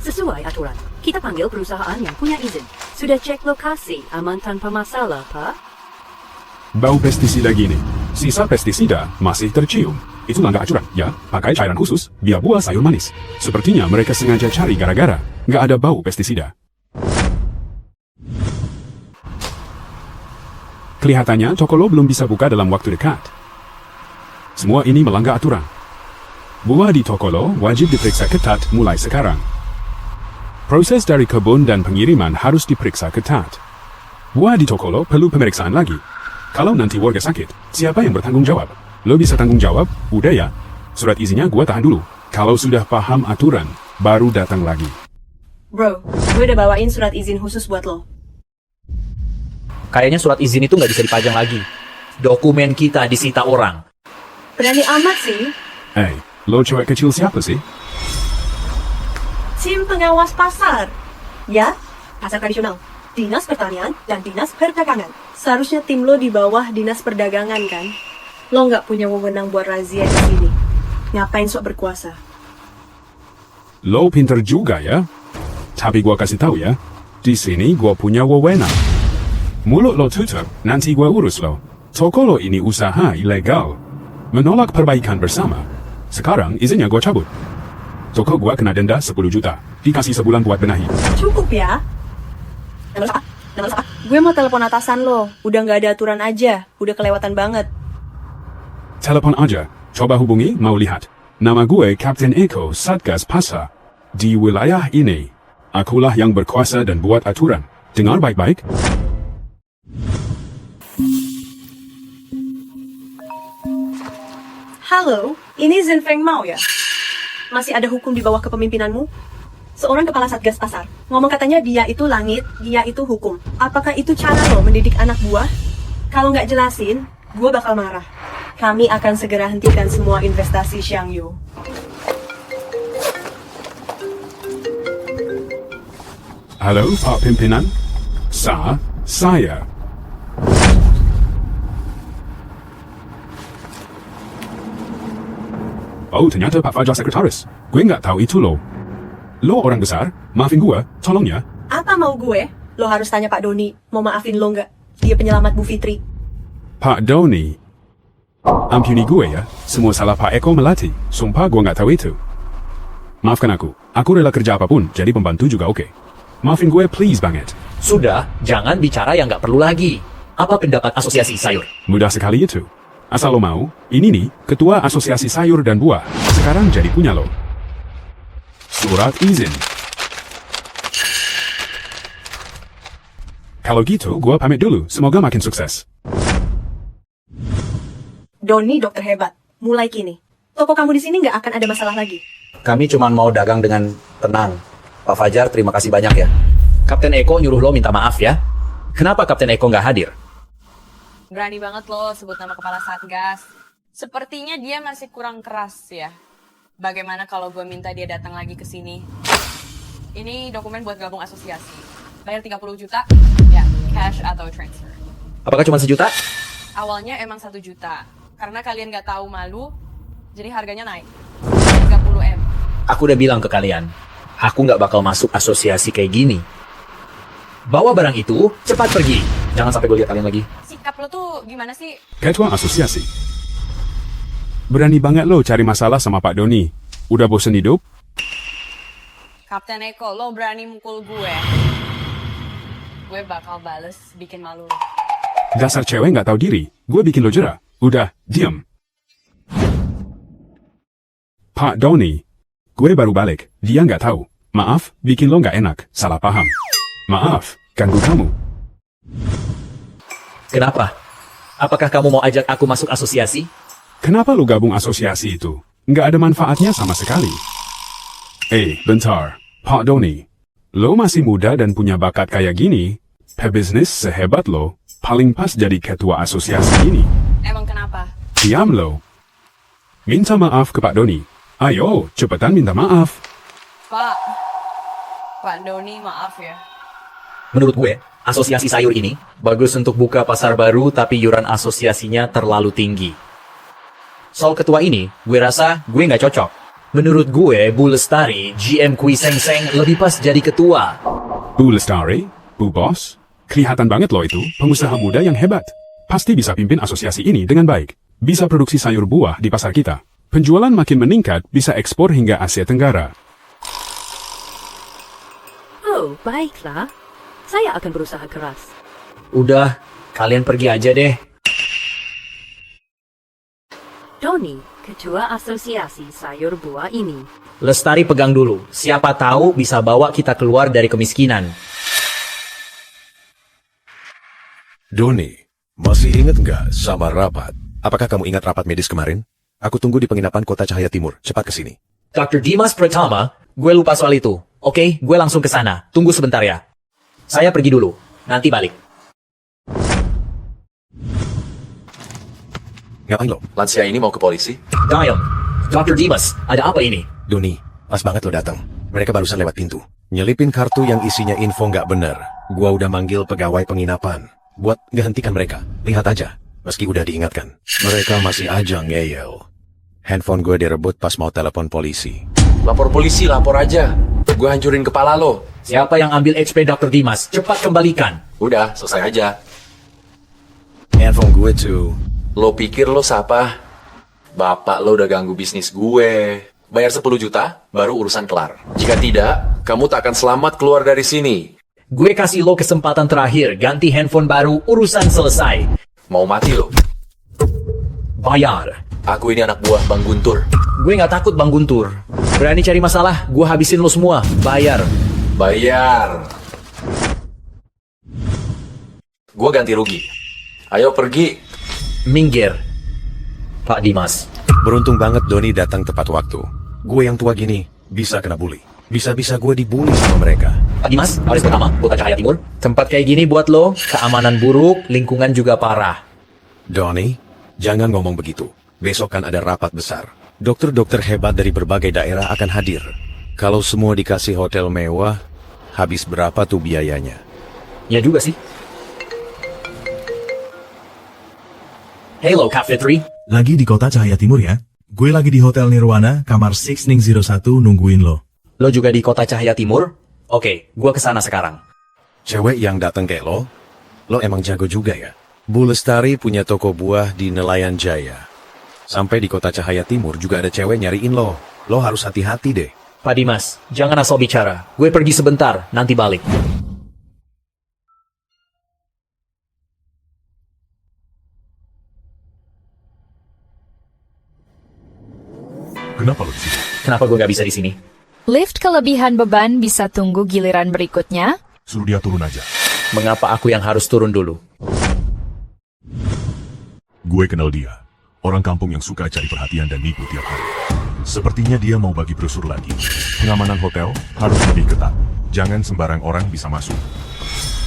Sesuai aturan. Kita panggil perusahaan yang punya izin. Sudah cek lokasi, aman tanpa masalah, Pak? Bau pestisida gini. Sisa pestisida masih tercium. Itu langgar acuran, ya. Pakai cairan khusus, biar buah sayur manis. Sepertinya mereka sengaja cari gara-gara nggak ada bau pestisida. Kelihatannya toko lo belum bisa buka dalam waktu dekat. Semua ini melanggar aturan. Buah di toko lo wajib diperiksa ketat mulai sekarang. Proses dari kebun dan pengiriman harus diperiksa ketat. Buah di toko lo perlu pemeriksaan lagi. Kalau nanti warga sakit, siapa yang bertanggung jawab? Lo bisa tanggung jawab? Udah ya. Surat izinnya gua tahan dulu. Kalau sudah paham aturan, baru datang lagi. Bro, gue udah bawain surat izin khusus buat lo. Kayaknya surat izin itu nggak bisa dipajang lagi. Dokumen kita disita orang. Berani amat sih. Lo cewek kecil siapa sih? Tim pengawas pasar. Ya, pasar tradisional. Dinas Pertanian dan Dinas Perdagangan. Seharusnya tim lo di bawah Dinas Perdagangan kan? Lo nggak punya wewenang buat razia di sini. Ngapain sok berkuasa? Lo pinter juga ya. Tapi gua kasih tahu ya, di sini gua punya wewenang. Mulut lo tutup, nanti gua urus lo. Toko lo ini usaha ilegal. Menolak perbaikan bersama. Sekarang izinnya gua cabut. Toko gua kena denda 10 juta. Dikasih sebulan buat benahi. Cukup ya. Gue mau telepon atasan lo. Udah nggak ada aturan aja. Udah kelewatan banget. Telepon aja. Coba hubungi, mau lihat. Nama gue Kapten Eko, Satgas Pasar. Di wilayah ini, akulah yang berkuasa dan buat aturan. Dengar baik-baik. Halo, ini Zinfeng Mao ya? Masih ada hukum di bawah kepemimpinanmu? Seorang kepala satgas pasar. Ngomong katanya dia itu langit, dia itu hukum. Apakah itu cara lo mendidik anak buah? Kalau nggak jelasin, gue bakal marah. Kami akan segera hentikan semua investasi Xiangyu. Halo, Pak Pimpinan. Saya. Oh, ternyata Pak Fajar sekretaris. Gue nggak tahu itu lo. Lo orang besar, maafin gue, tolong ya. Apa mau gue? Lo harus tanya Pak Doni, mau maafin lo nggak? Dia penyelamat Bu Fitri. Pak Doni. Ampuni gue ya, semua salah Pak Eko Melati. Sumpah gue nggak tahu itu. Maafkan aku rela kerja apapun, jadi pembantu juga oke. Maafin gue please banget. Sudah, jangan bicara yang nggak perlu lagi. Apa pendapat asosiasi sayur? Mudah sekali itu. Asal lo mau, ini nih, ketua asosiasi sayur dan buah. Sekarang jadi punya lo. Surat izin. Kalau gitu, gua pamit dulu. Semoga makin sukses. Doni dokter hebat. Mulai kini, toko kamu di sini nggak akan ada masalah lagi. Kami cuma mau dagang dengan tenang. Pak Fajar, terima kasih banyak ya. Kapten Eko nyuruh lo minta maaf ya. Kenapa Kapten Eko nggak hadir? Berani banget lo sebut nama kepala satgas. Sepertinya dia masih kurang keras ya. Bagaimana kalau gue minta dia datang lagi ke sini? Ini dokumen buat gabung asosiasi. Bayar 30 juta, ya cash atau transfer. Apakah cuma 1 juta? Awalnya emang 1 juta. Karena kalian gak tahu malu, jadi harganya naik. 30 M. Aku udah bilang ke kalian, aku nggak bakal masuk asosiasi kayak gini. Bawa barang itu, cepat pergi. Jangan sampai gue lihat kalian lagi. Sikap lo tuh gimana sih? Ketua asosiasi. Berani banget lo cari masalah sama Pak Doni. Udah bosen hidup? Kapten Eko, lo berani mukul gue. Gue bakal bales bikin malu lo. Dasar cewek nggak tahu diri. Gue bikin lo jera. Udah, diam. Pak Doni. Gue baru balik. Dia nggak tahu. Maaf, bikin lo nggak enak. Salah paham. Maaf, ganggu kamu. Kenapa? Apakah kamu mau ajak aku masuk asosiasi? Kenapa lu gabung asosiasi itu? Nggak ada manfaatnya sama sekali. Bentar. Pak Doni. Lo masih muda dan punya bakat kayak gini. Pebisnis sehebat lo, paling pas jadi ketua asosiasi ini. Emang kenapa? Diam lo. Minta maaf ke Pak Doni. Ayo, cepetan minta maaf. Pak Doni, maaf ya. Menurut gue, asosiasi sayur ini bagus untuk buka pasar baru tapi iuran asosiasinya terlalu tinggi. Soal ketua ini, gue rasa gue nggak cocok. Menurut gue, Bu Lestari, GM Kui Seng Seng lebih pas jadi ketua. Bu Lestari, Bu Bos, kelihatan banget loh itu pengusaha muda yang hebat. Pasti bisa pimpin asosiasi ini dengan baik. Bisa produksi sayur buah di pasar kita. Penjualan makin meningkat, bisa ekspor hingga Asia Tenggara. Oh, baiklah. Saya akan berusaha keras. Udah, kalian pergi aja deh. Doni, ketua asosiasi sayur buah ini. Lestari pegang dulu. Siapa tahu bisa bawa kita keluar dari kemiskinan. Doni, masih ingat nggak sama rapat? Apakah kamu ingat rapat medis kemarin? Aku tunggu di penginapan Kota Cahaya Timur. Cepat ke sini. Dr. Dimas Pratama, gue lupa soal itu. Oke, gue langsung ke sana. Tunggu sebentar ya. Saya pergi dulu. Nanti balik. Ngapain lo? Lansia ini mau ke polisi? Dial, Dr. Dimas, ada apa ini? Doni, pas banget lo datang. Mereka barusan lewat pintu. Nyelipin kartu yang isinya info nggak bener. Gua udah manggil pegawai penginapan buat ngehentikan mereka. Lihat aja, meski udah diingatkan. Mereka masih aja ngeyel. Handphone gue direbut pas mau telepon polisi. Lapor polisi, lapor aja. Gue hancurin kepala lo. Siapa yang ambil HP Dr. Dimas? Cepat kembalikan. Udah, selesai aja. Handphone gue tuh. Lo pikir lo siapa? Bapak lo udah ganggu bisnis gue. Bayar 10 juta, baru urusan kelar. Jika tidak, kamu tak akan selamat keluar dari sini. Gue kasih lo kesempatan terakhir. Ganti handphone baru, urusan selesai. Mau mati lo? Bayar. Aku ini anak buah Bang Guntur. Gue nggak takut Bang Guntur. Berani cari masalah, gue habisin lo semua. Bayar. Bayar. Gue ganti rugi. Ayo pergi. Minggir. Pak Dimas. Beruntung banget Doni datang tepat waktu. Gue yang tua gini, bisa kena bully. Bisa-bisa gue dibully sama mereka. Pak Dimas, Baris pertama, Kota Cahaya Timur. Tempat kayak gini buat lo, keamanan buruk, lingkungan juga parah. Doni, jangan ngomong begitu. Besok kan ada rapat besar. Dokter-dokter hebat dari berbagai daerah akan hadir. Kalau semua dikasih hotel mewah, habis berapa tuh biayanya? Ya juga sih. Hello, Cafe 3. Lagi di Kota Cahaya Timur ya? Gue lagi di Hotel Nirwana, kamar 6001 nungguin lo. Lo juga di Kota Cahaya Timur? Oke, gue kesana sekarang. Cewek yang datang kayak lo emang jago juga ya? Bu Lestari punya toko buah di Nelayan Jaya. Sampai di Kota Cahaya Timur juga ada cewek nyariin lo. Lo harus hati-hati deh. Pak Dimas, jangan asal bicara. Gue pergi sebentar, nanti balik. Kenapa lo di sini? Kenapa gue nggak bisa di sini? Lift kelebihan beban bisa tunggu giliran berikutnya. Suruh dia turun aja. Mengapa aku yang harus turun dulu? Gue kenal dia. Orang kampung yang suka cari perhatian dan nipu tiap hari. Sepertinya dia mau bagi brosur lagi. Pengamanan hotel harus lebih ketat. Jangan sembarang orang bisa masuk.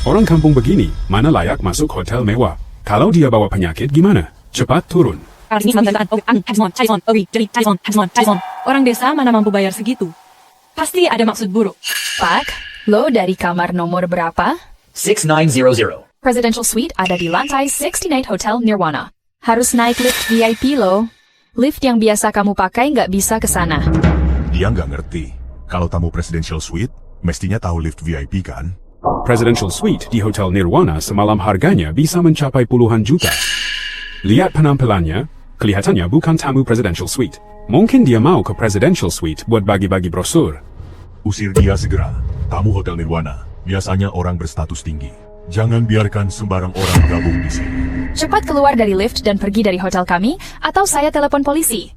Orang kampung begini, mana layak masuk hotel mewah? Kalau dia bawa penyakit gimana? Cepat turun. Orang desa mana mampu bayar segitu? Pasti ada maksud buruk. Pak, lo dari kamar nomor berapa? 6900. Presidential Suite ada di lantai 69 Hotel Nirwana. Harus naik lift VIP lo. Lift yang biasa kamu pakai nggak bisa ke sana. Dia nggak ngerti. Kalau tamu Presidential Suite, mestinya tahu lift VIP kan? Presidential Suite di Hotel Nirwana semalam harganya bisa mencapai puluhan juta. Lihat penampilannya, kelihatannya bukan tamu Presidential Suite. Mungkin dia mau ke Presidential Suite buat bagi-bagi brosur. Usir dia segera. Tamu Hotel Nirwana biasanya orang berstatus tinggi. Jangan biarkan sembarang orang gabung di sini. Cepat keluar dari lift dan pergi dari hotel kami, atau saya telepon polisi.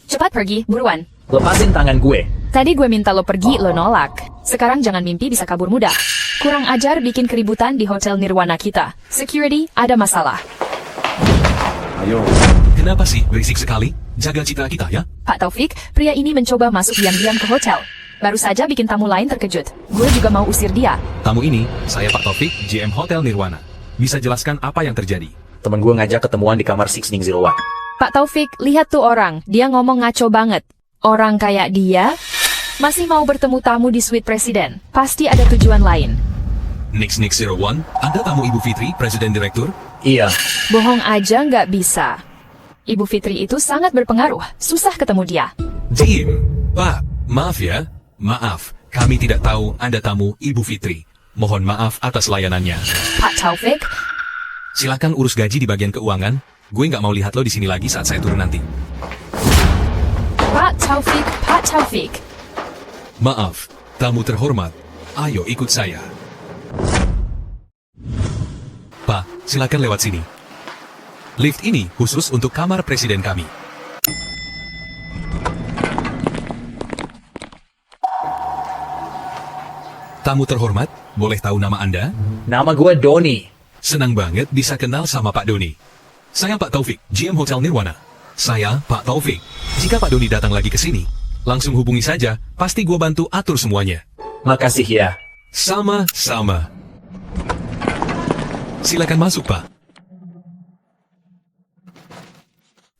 Cepat pergi, buruan. Lepasin tangan gue. Tadi gue minta lo pergi, lo nolak. Sekarang jangan mimpi bisa kabur mudah. Kurang ajar bikin keributan di Hotel Nirwana kita. Security, ada masalah. Ayo. Kenapa sih berisik sekali? Jaga citra kita ya. Pak Taufik, pria ini mencoba masuk diam-diam ke hotel. Baru saja bikin tamu lain terkejut. Gue juga mau usir dia. Tamu ini, saya Pak Taufik, GM Hotel Nirwana. Bisa jelaskan apa yang terjadi? Temen gue ngajak ketemuan di kamar 601. Pak Taufik, lihat tuh orang. Dia ngomong ngaco banget. Orang kayak dia masih mau bertemu tamu di suite presiden. Pasti ada tujuan lain. Nix 01, Anda tamu Ibu Fitri, Presiden Direktur? Iya. Bohong aja nggak bisa. Ibu Fitri itu sangat berpengaruh. Susah ketemu dia. Jim, Pak, maaf ya. Maaf, kami tidak tahu Anda tamu Ibu Fitri. Mohon maaf atas layanannya. Pak Taufik, Silakan urus gaji di bagian keuangan. Gue nggak mau lihat lo di sini lagi saat saya turun nanti. Pak Taufik, Pak Taufik. Maaf, tamu terhormat. Ayo ikut saya. Pak, silakan lewat sini. Lift ini khusus untuk kamar presiden kami. Tamu terhormat, boleh tahu nama Anda? Nama gue Doni. Senang banget bisa kenal sama Pak Doni. Saya Pak Taufik, GM Hotel Nirwana. Saya Pak Taufik. Jika Pak Doni datang lagi ke sini, langsung hubungi saja, pasti gue bantu atur semuanya. Makasih ya. Sama-sama. Silakan masuk, Pak.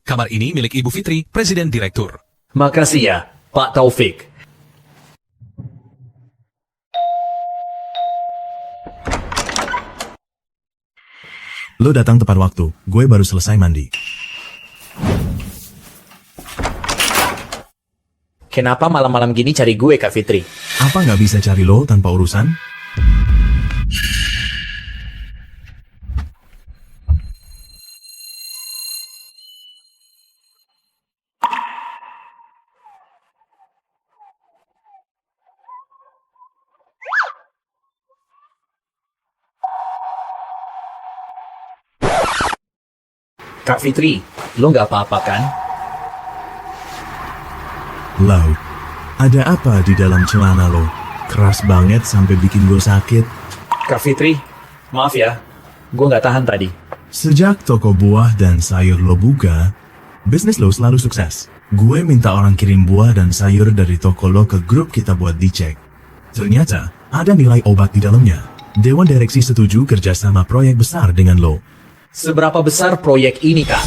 Kamar ini milik Ibu Fitri, Presiden Direktur. Makasih ya, Pak Taufik. Lo datang tepat waktu, gue baru selesai mandi. Kenapa malam-malam gini cari gue, Kak Fitri? Apa nggak bisa cari lo tanpa urusan? Kak Fitri, lo nggak apa-apa kan? Lau, ada apa di dalam celana lo? Keras banget sampai bikin gue sakit. Kak Fitri, maaf ya, gue nggak tahan tadi. Sejak toko buah dan sayur lo buka, bisnis lo selalu sukses. Gue minta orang kirim buah dan sayur dari toko lo ke grup kita buat dicek. Ternyata, ada nilai obat di dalamnya. Dewan Direksi setuju kerjasama proyek besar dengan lo. Seberapa besar proyek ini, Kak?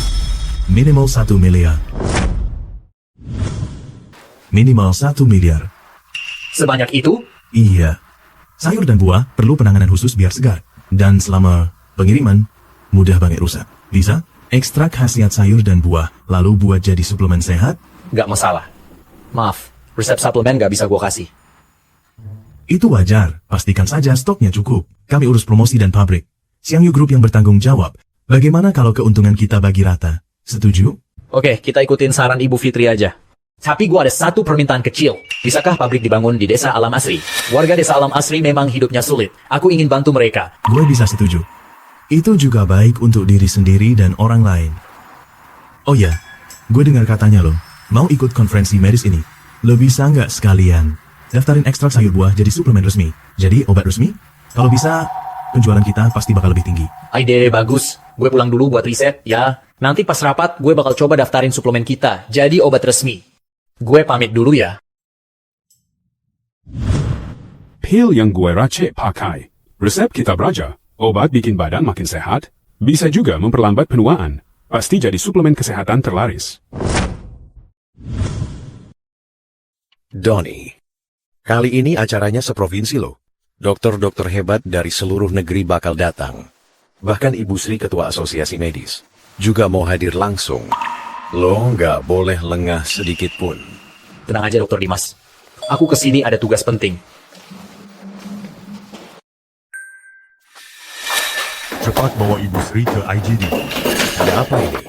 Minimal 1 miliar. Minimal 1 miliar. Sebanyak itu? Iya. Sayur dan buah perlu penanganan khusus biar segar. Dan selama pengiriman, mudah banget rusak. Bisa? Ekstrak khasiat sayur dan buah, lalu buat jadi suplemen sehat? Nggak masalah. Maaf, resep suplemen nggak bisa gue kasih. Itu wajar, pastikan saja stoknya cukup. Kami urus promosi dan pabrik. Xiangyu Group yang bertanggung jawab. Bagaimana kalau keuntungan kita bagi rata? Setuju? Oke, kita ikutin saran Ibu Fitri aja. Tapi gue ada satu permintaan kecil. Bisakah pabrik dibangun di Desa Alam Asri? Warga Desa Alam Asri memang hidupnya sulit. Aku ingin bantu mereka. Gue bisa setuju. Itu juga baik untuk diri sendiri dan orang lain. Oh ya, gue dengar katanya lo mau ikut konferensi medis ini. Lo bisa nggak sekalian daftarin ekstrak sayur buah jadi suplemen resmi? Jadi obat resmi? Kalau bisa, penjualan kita pasti bakal lebih tinggi. Ide bagus. Gue pulang dulu buat riset, ya. Nanti pas rapat, gue bakal coba daftarin suplemen kita. Jadi obat resmi. Gue pamit dulu ya. Pil yang gue racik pakai. Resep kitab raja. Obat bikin badan makin sehat. Bisa juga memperlambat penuaan. Pasti jadi suplemen kesehatan terlaris. Donny, kali ini acaranya seprovinsi loh. Dokter-dokter hebat dari seluruh negeri bakal datang. Bahkan Ibu Sri Ketua Asosiasi Medis juga mau hadir langsung. Lo nggak boleh lengah sedikit pun. Tenang aja, Dokter Dimas. Aku kesini ada tugas penting. Cepat bawa Ibu Sri ke IGD. Ada apa ini?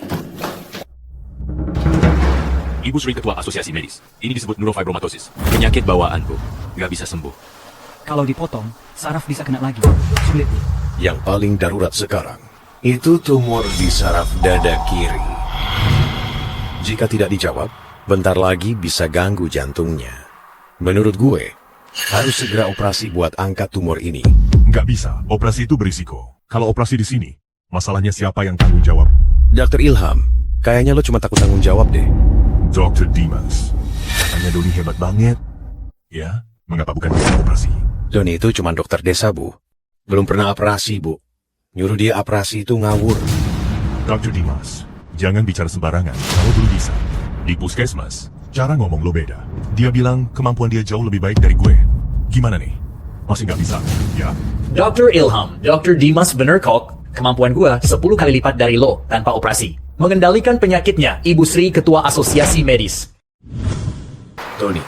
Ibu Sri Ketua Asosiasi Medis. Ini disebut neurofibromatosis. Penyakit bawaanku. Nggak bisa sembuh. Kalau dipotong, saraf bisa kena lagi. Sulit. Yang paling darurat sekarang, itu tumor di saraf dada kiri. Jika tidak dijawab, bentar lagi bisa ganggu jantungnya. Menurut gue, harus segera operasi buat angkat tumor ini. Nggak bisa, operasi itu berisiko. Kalau operasi di sini, masalahnya siapa yang tanggung jawab? Dr. Ilham, kayaknya lo cuma takut tanggung jawab deh. Dr. Dimas, katanya Doni hebat banget. Ya, mengapa bukan dia yang operasi? Doni itu cuma dokter desa, Bu. Belum pernah operasi, Bu. Nyuruh dia operasi itu ngawur. Dr. Dimas, Jangan bicara sembarangan, kalau belum bisa. Di puskesmas, cara ngomong lo beda. Dia bilang kemampuan dia jauh lebih baik dari gue. Gimana nih? Masih nggak bisa, ya? Dr. Ilham, Dr. Dimas bener kok. Kemampuan gua 10 kali lipat dari lo tanpa operasi. Mengendalikan penyakitnya, Ibu Sri Ketua Asosiasi Medis. Tony,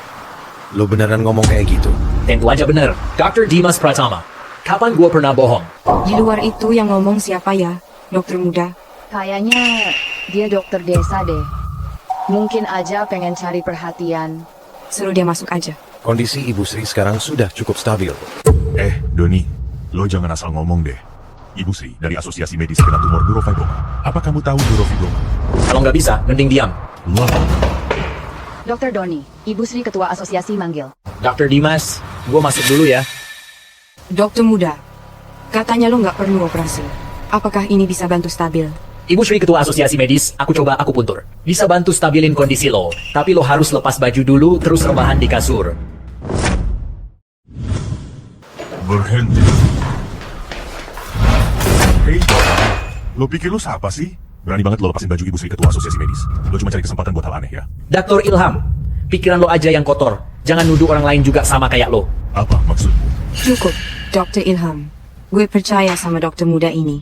lo beneran ngomong kayak gitu? Tentu aja bener. Dr. Dimas Pratama. Kapan gua pernah bohong? Di luar itu yang ngomong siapa ya, dokter muda? Kayaknya dia dokter desa deh. Mungkin aja pengen cari perhatian. Suruh dia masuk aja. Kondisi Ibu Sri sekarang sudah cukup stabil. Doni, lo jangan asal ngomong deh. Ibu Sri dari Asosiasi Medis kena tumor neurofibroma. Apa kamu tahu neurofibroma? Kalau nggak bisa, mending diam. Dokter Doni, Ibu Sri Ketua Asosiasi manggil. Dr. Dimas, gua masuk dulu ya. Dokter muda, katanya lo nggak perlu operasi. Apakah ini bisa bantu stabil? Ibu Sri Ketua Asosiasi Medis, aku coba akupuntur. Bisa bantu stabilin kondisi lo, tapi lo harus lepas baju dulu terus rebahan di kasur. Berhenti. Hei, lo pikir lo siapa sih? Berani banget lo lepasin baju Ibu Sri Ketua Asosiasi Medis. Lo cuma cari kesempatan buat hal aneh ya? Dr. Ilham, pikiran lo aja yang kotor. Jangan nuduh orang lain juga sama kayak lo. Apa maksudmu? Cukup, Dokter Ilham. Gue percaya sama dokter muda ini.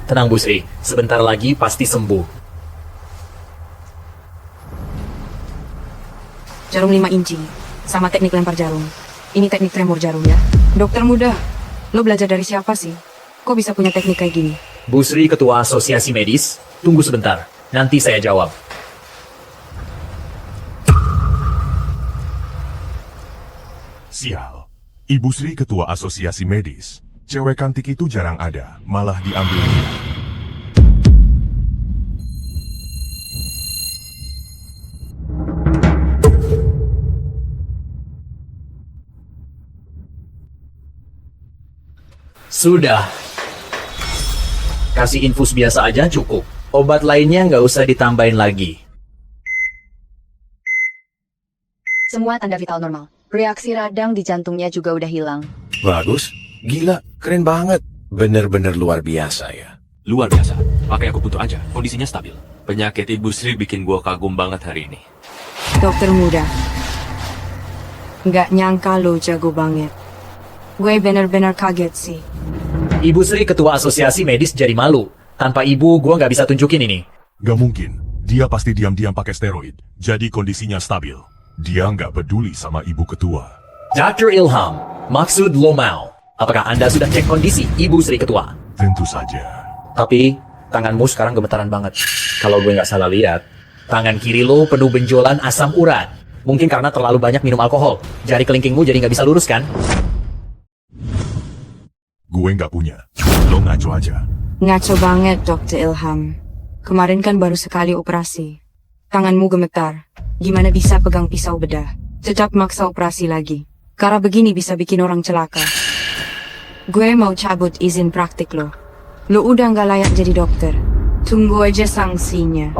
Tenang Bu Sri, sebentar lagi pasti sembuh. Jarum 5 inci, sama teknik lempar jarum. Ini teknik tremor jarum ya. Dokter muda, lo belajar dari siapa sih? Kok bisa punya teknik kayak gini? Bu Sri Ketua Asosiasi Medis, tunggu sebentar. Nanti saya jawab. Sial. Ibu Sri Ketua Asosiasi Medis. Cewek cantik itu jarang ada, malah diambil dia. Sudah. Kasih infus biasa aja cukup. Obat lainnya nggak usah ditambahin lagi. Semua tanda vital normal. Reaksi radang di jantungnya juga udah hilang. Bagus, gila, keren banget. Bener-bener luar biasa ya. Luar biasa. Pakai akupuntur aja, kondisinya stabil. Penyakit Ibu Sri bikin gua kagum banget hari ini. Dokter muda, nggak nyangka lo jago banget. Gue bener-bener kaget sih. Ibu Sri Ketua Asosiasi Medis jadi malu. Tanpa ibu, gua nggak bisa tunjukin ini. Gak mungkin. Dia pasti diam-diam pakai steroid. Jadi kondisinya stabil. Dia nggak peduli sama ibu ketua. Dr. Ilham, maksud lo mau? Apakah Anda sudah cek kondisi Ibu Sri Ketua? Tentu saja. Tapi, tanganmu sekarang gemetaran banget. Kalau gue nggak salah lihat, tangan kiri lo penuh benjolan asam urat. Mungkin karena terlalu banyak minum alkohol. Jari kelingkingmu jadi nggak bisa lurus kan? Gue nggak punya. Lo ngaco aja. Ngaco banget, Dokter Ilham. Kemarin kan baru sekali operasi. Tanganmu gemetar. Gimana bisa pegang pisau bedah? Tetap maksa operasi lagi. Cara begini bisa bikin orang celaka. Gue mau cabut izin praktik lo. Lo udah nggak layak jadi dokter. Tunggu aja sanksinya.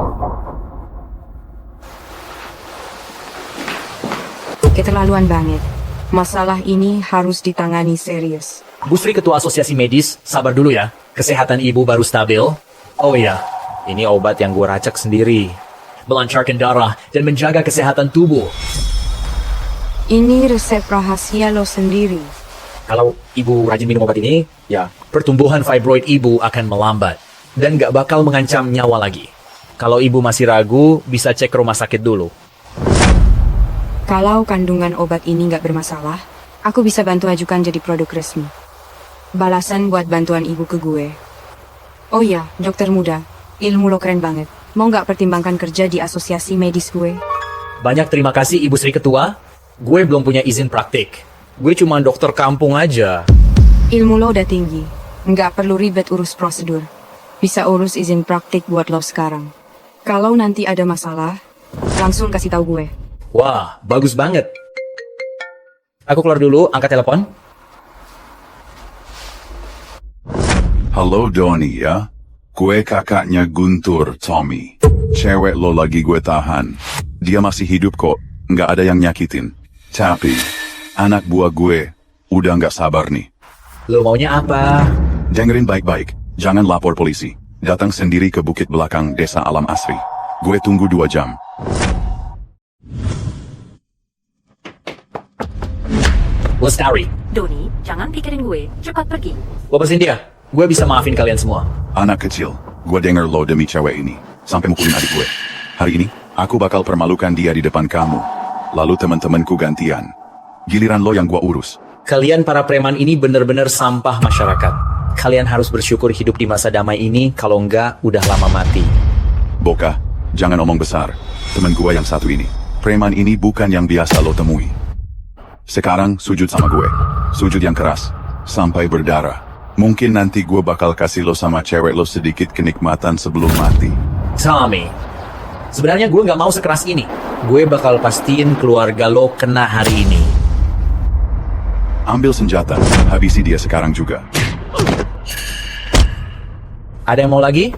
Keterlaluan banget. Masalah ini harus ditangani serius. Bu Sri Ketua Asosiasi Medis, sabar dulu ya. Kesehatan ibu baru stabil. Oh iya, ini obat yang gue racik sendiri. Melancarkan darah dan menjaga kesehatan tubuh. Ini resep rahasia lo sendiri. Kalau ibu rajin minum obat ini, ya pertumbuhan fibroid ibu akan melambat. Dan gak bakal mengancam nyawa lagi. Kalau ibu masih ragu, bisa cek ke rumah sakit dulu. Kalau kandungan obat ini nggak bermasalah, aku bisa bantu ajukan jadi produk resmi. Balasan buat bantuan ibu ke gue. Oh iya, dokter muda, ilmu lo keren banget. Mau nggak pertimbangkan kerja di asosiasi medis gue? Banyak terima kasih Ibu Sri Ketua. Gue belum punya izin praktik. Gue cuma dokter kampung aja. Ilmu lo udah tinggi, nggak perlu ribet urus prosedur. Bisa urus izin praktik buat lo sekarang. Kalau nanti ada masalah, langsung kasih tahu gue. Wah, bagus banget. Aku keluar dulu, angkat telepon. Halo Doni ya. Gue kakaknya Guntur, Tommy. Cewek lo lagi gue tahan. Dia masih hidup kok, nggak ada yang nyakitin. Tapi, anak buah gue, udah nggak sabar nih. Lo maunya apa? Dengerin baik-baik, jangan lapor polisi. Datang sendiri ke bukit belakang desa Alam Asri. Gue tunggu 2 jam. Lestari, Doni, jangan pikirin gue. Cepat pergi. lepasin dia. Gue bisa maafin kalian semua. Anak kecil, gue denger lo demi cewek ini, sampai mukulin adik gue. Hari ini, aku bakal permalukan dia di depan kamu. Lalu teman-temanku gantian. Giliran lo yang gue urus. Kalian para preman ini bener-bener sampah masyarakat. Kalian harus bersyukur hidup di masa damai ini, kalau enggak udah lama mati. Boka, jangan omong besar. Temen gue yang satu ini. Preman ini bukan yang biasa lo temui. Sekarang sujud sama gue. Sujud yang keras. Sampai berdarah. Mungkin nanti gue bakal kasih lo sama cewek lo sedikit kenikmatan sebelum mati. Tommy, sebenarnya gue nggak mau sekeras ini. Gue bakal pastiin keluarga lo kena hari ini. Ambil senjata, habisi dia sekarang juga. Ada yang mau lagi?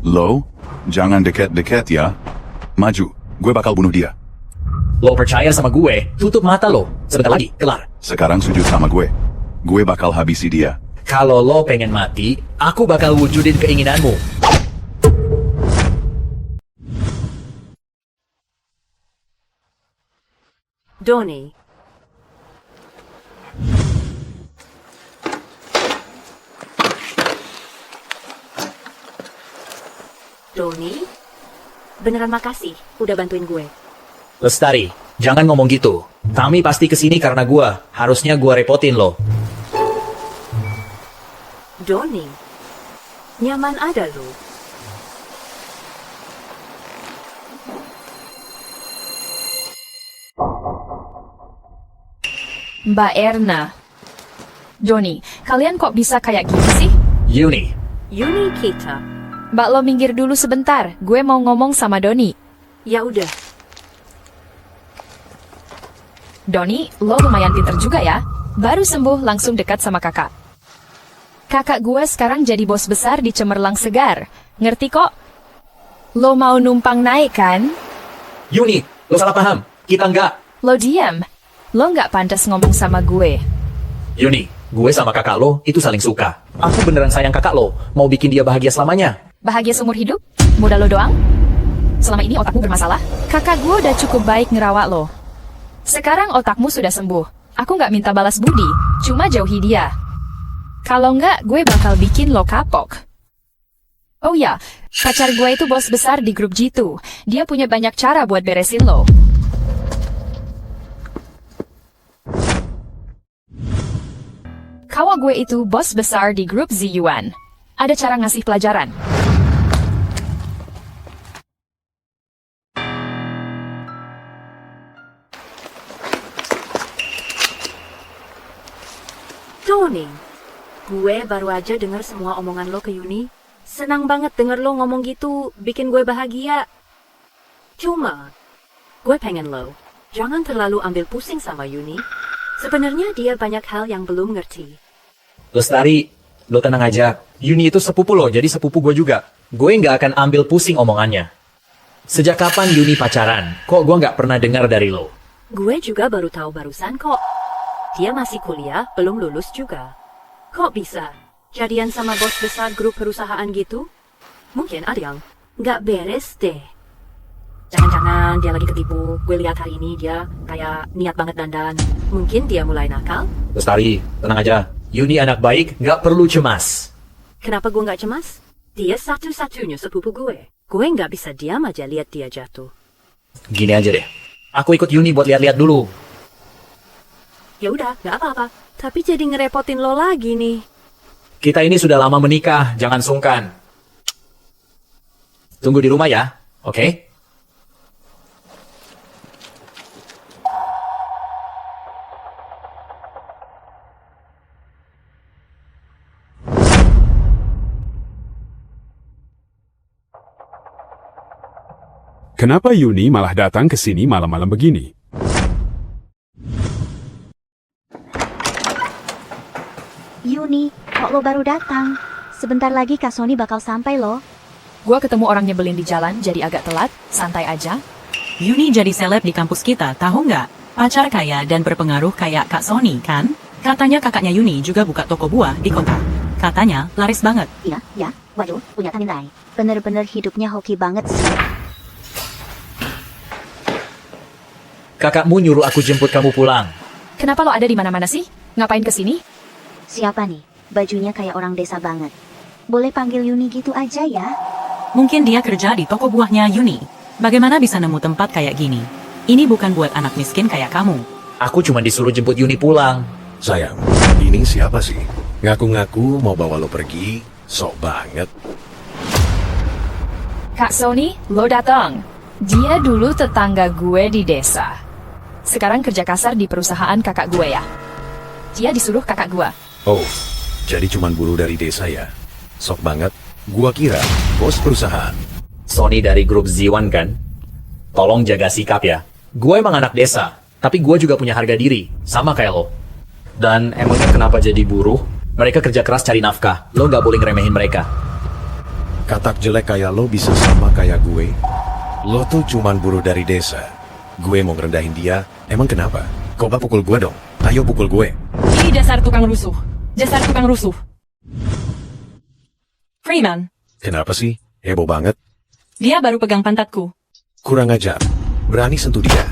Lo, jangan deket-deket ya. Maju, gue bakal bunuh dia. Lo percaya sama gue? Tutup mata lo. Sebentar lagi, kelar. Sekarang sujud sama gue. Gue bakal habisi dia. Kalau lo pengen mati, aku bakal wujudin keinginanmu. Doni. Doni, beneran makasih udah bantuin gue. Lestari, jangan ngomong gitu. Tommy pasti kesini karena gue. Harusnya gue repotin lo. Doni, nyaman ada lo. Mbak Erna. Doni, kalian kok bisa kayak gini sih? Yuni. Yuni kita. Mbak lo minggir dulu sebentar. Gue mau ngomong sama Doni. Ya udah. Doni, lo lumayan pinter juga ya. Baru sembuh langsung dekat sama kakak. Kakak gue sekarang jadi bos besar di Cemerlang Segar. Ngerti kok? Lo mau numpang naik kan? Yuni, lo salah paham. Kita nggak. Lo diam. Lo nggak pantas ngomong sama gue. Yuni, gue sama kakak lo itu saling suka. Aku beneran sayang kakak lo. Mau bikin dia bahagia selamanya. Bahagia seumur hidup? Modal lo doang? Selama ini otakmu bermasalah? Kakak gue udah cukup baik ngerawat lo. Sekarang otakmu sudah sembuh. Aku nggak minta balas budi, cuma jauhi dia. Kalau nggak, gue bakal bikin lo kapok. Oh ya, pacar gue itu bos besar di grup G2. Dia punya banyak cara buat beresin lo. Kawa gue itu bos besar di grup Z1. Ada cara ngasih pelajaran. Tony, gue baru aja denger semua omongan lo ke Yuni. Senang banget denger lo ngomong gitu, bikin gue bahagia. Cuma, gue pengen lo, jangan terlalu ambil pusing sama Yuni. Sebenarnya dia banyak hal yang belum ngerti. Lestari, lo tenang aja. Yuni itu sepupu lo, jadi sepupu gue juga. Gue nggak akan ambil pusing omongannya. Sejak kapan Yuni pacaran? Kok gue nggak pernah dengar dari lo? Gue juga baru tahu barusan kok. Dia masih kuliah, belum lulus juga. Kok bisa jadian sama bos besar grup perusahaan gitu? Mungkin ada yang nggak beres deh. Jangan-jangan dia lagi ketipu. Gue lihat hari ini dia kayak niat banget dandan. Mungkin dia mulai nakal. Lestari, tenang aja. Yuni anak baik, nggak perlu cemas. Kenapa gue nggak cemas? Dia satu-satunya sepupu gue. Gue nggak bisa diam aja lihat dia jatuh. Gini aja deh. Aku ikut Yuni buat lihat-lihat dulu. Ya udah, nggak apa-apa. Tapi jadi ngerepotin lo lagi nih. Kita ini sudah lama menikah, jangan sungkan. Tunggu di rumah ya, oke? Kenapa Yuni malah datang ke sini malam-malam begini? Yuni, kok lo baru datang? Sebentar lagi Kak Sony bakal sampai lo. Gua ketemu orang nyebelin di jalan, jadi agak telat. Santai aja. Yuni jadi seleb di kampus kita, tahu nggak? Pacar kaya dan berpengaruh kayak Kak Sony, kan? Katanya kakaknya Yuni juga buka toko buah di kota. Katanya laris banget. Iya, ya. Waduh, punya nilai. Bener-bener hidupnya hoki banget sih. Kakakmu nyuruh aku jemput kamu pulang. Kenapa lo ada di mana-mana sih? Ngapain kesini? Siapa nih? Bajunya kayak orang desa banget. Boleh panggil Yuni gitu aja ya? Mungkin dia kerja di toko buahnya Yuni. Bagaimana bisa nemu tempat kayak gini? Ini bukan buat anak miskin kayak kamu. Aku cuma disuruh jemput Yuni pulang. Sayang, ini siapa sih? Ngaku-ngaku mau bawa lo pergi, sok banget. Kak Sony, lo datang. Dia dulu tetangga gue di desa. Sekarang kerja kasar di perusahaan kakak gue ya. Dia disuruh kakak gue. Oh, jadi cuman buruh dari desa ya? Sok banget. Gua kira bos perusahaan. Sony dari grup Z1 kan? Tolong jaga sikap ya. Gue emang anak desa, tapi gue juga punya harga diri, sama kayak lo. Dan emangnya kenapa jadi buruh? Mereka kerja keras cari nafkah. Lo gak boleh ngeremehin mereka. Katak jelek kayak lo bisa sama kayak gue? Lo tuh cuman buruh dari desa. Gue mau ngerendahin dia, emang kenapa? Coba pukul gue dong. Ayo pukul gue. Ini dasar tukang rusuh. Dasar tukang rusuh. Freeman, Kenapa sih? Heboh banget. dia baru pegang pantatku. Kurang ajar. Berani sentuh dia.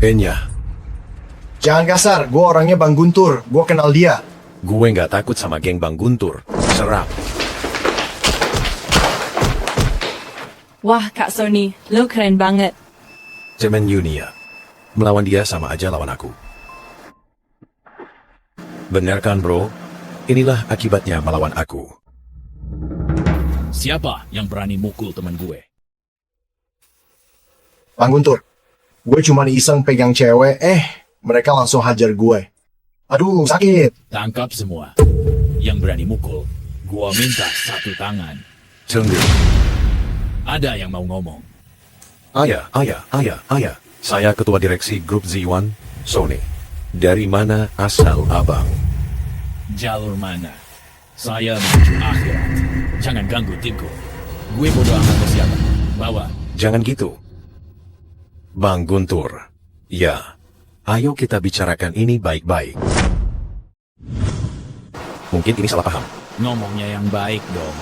Enya. Jangan kasar, gue orangnya Bang Guntur. Gue kenal dia. Gue nggak takut sama geng Bang Guntur. Serang. Wah, Kak Sony, lo keren banget. Cemen Yunia. Melawan dia sama aja lawan aku. Bener kan bro? Inilah akibatnya melawan aku. Siapa yang berani mukul teman gue? Bang Guntur, gue cuma iseng pegang cewek, mereka langsung hajar gue. Aduh, sakit. Tangkap semua. Yang berani mukul, gua minta satu tangan. Tunggu. Ada yang mau ngomong? Ayah. Saya ketua direksi grup Z1, Sony. Dari mana asal abang? Jalur mana? Saya menuju akhirat. Jangan ganggu timku. Gue bodoh amat ke siapa. Bawa. Jangan gitu. Bang Guntur. Ya. Ayo kita bicarakan ini baik-baik. Mungkin ini salah paham. Ngomongnya yang baik dong.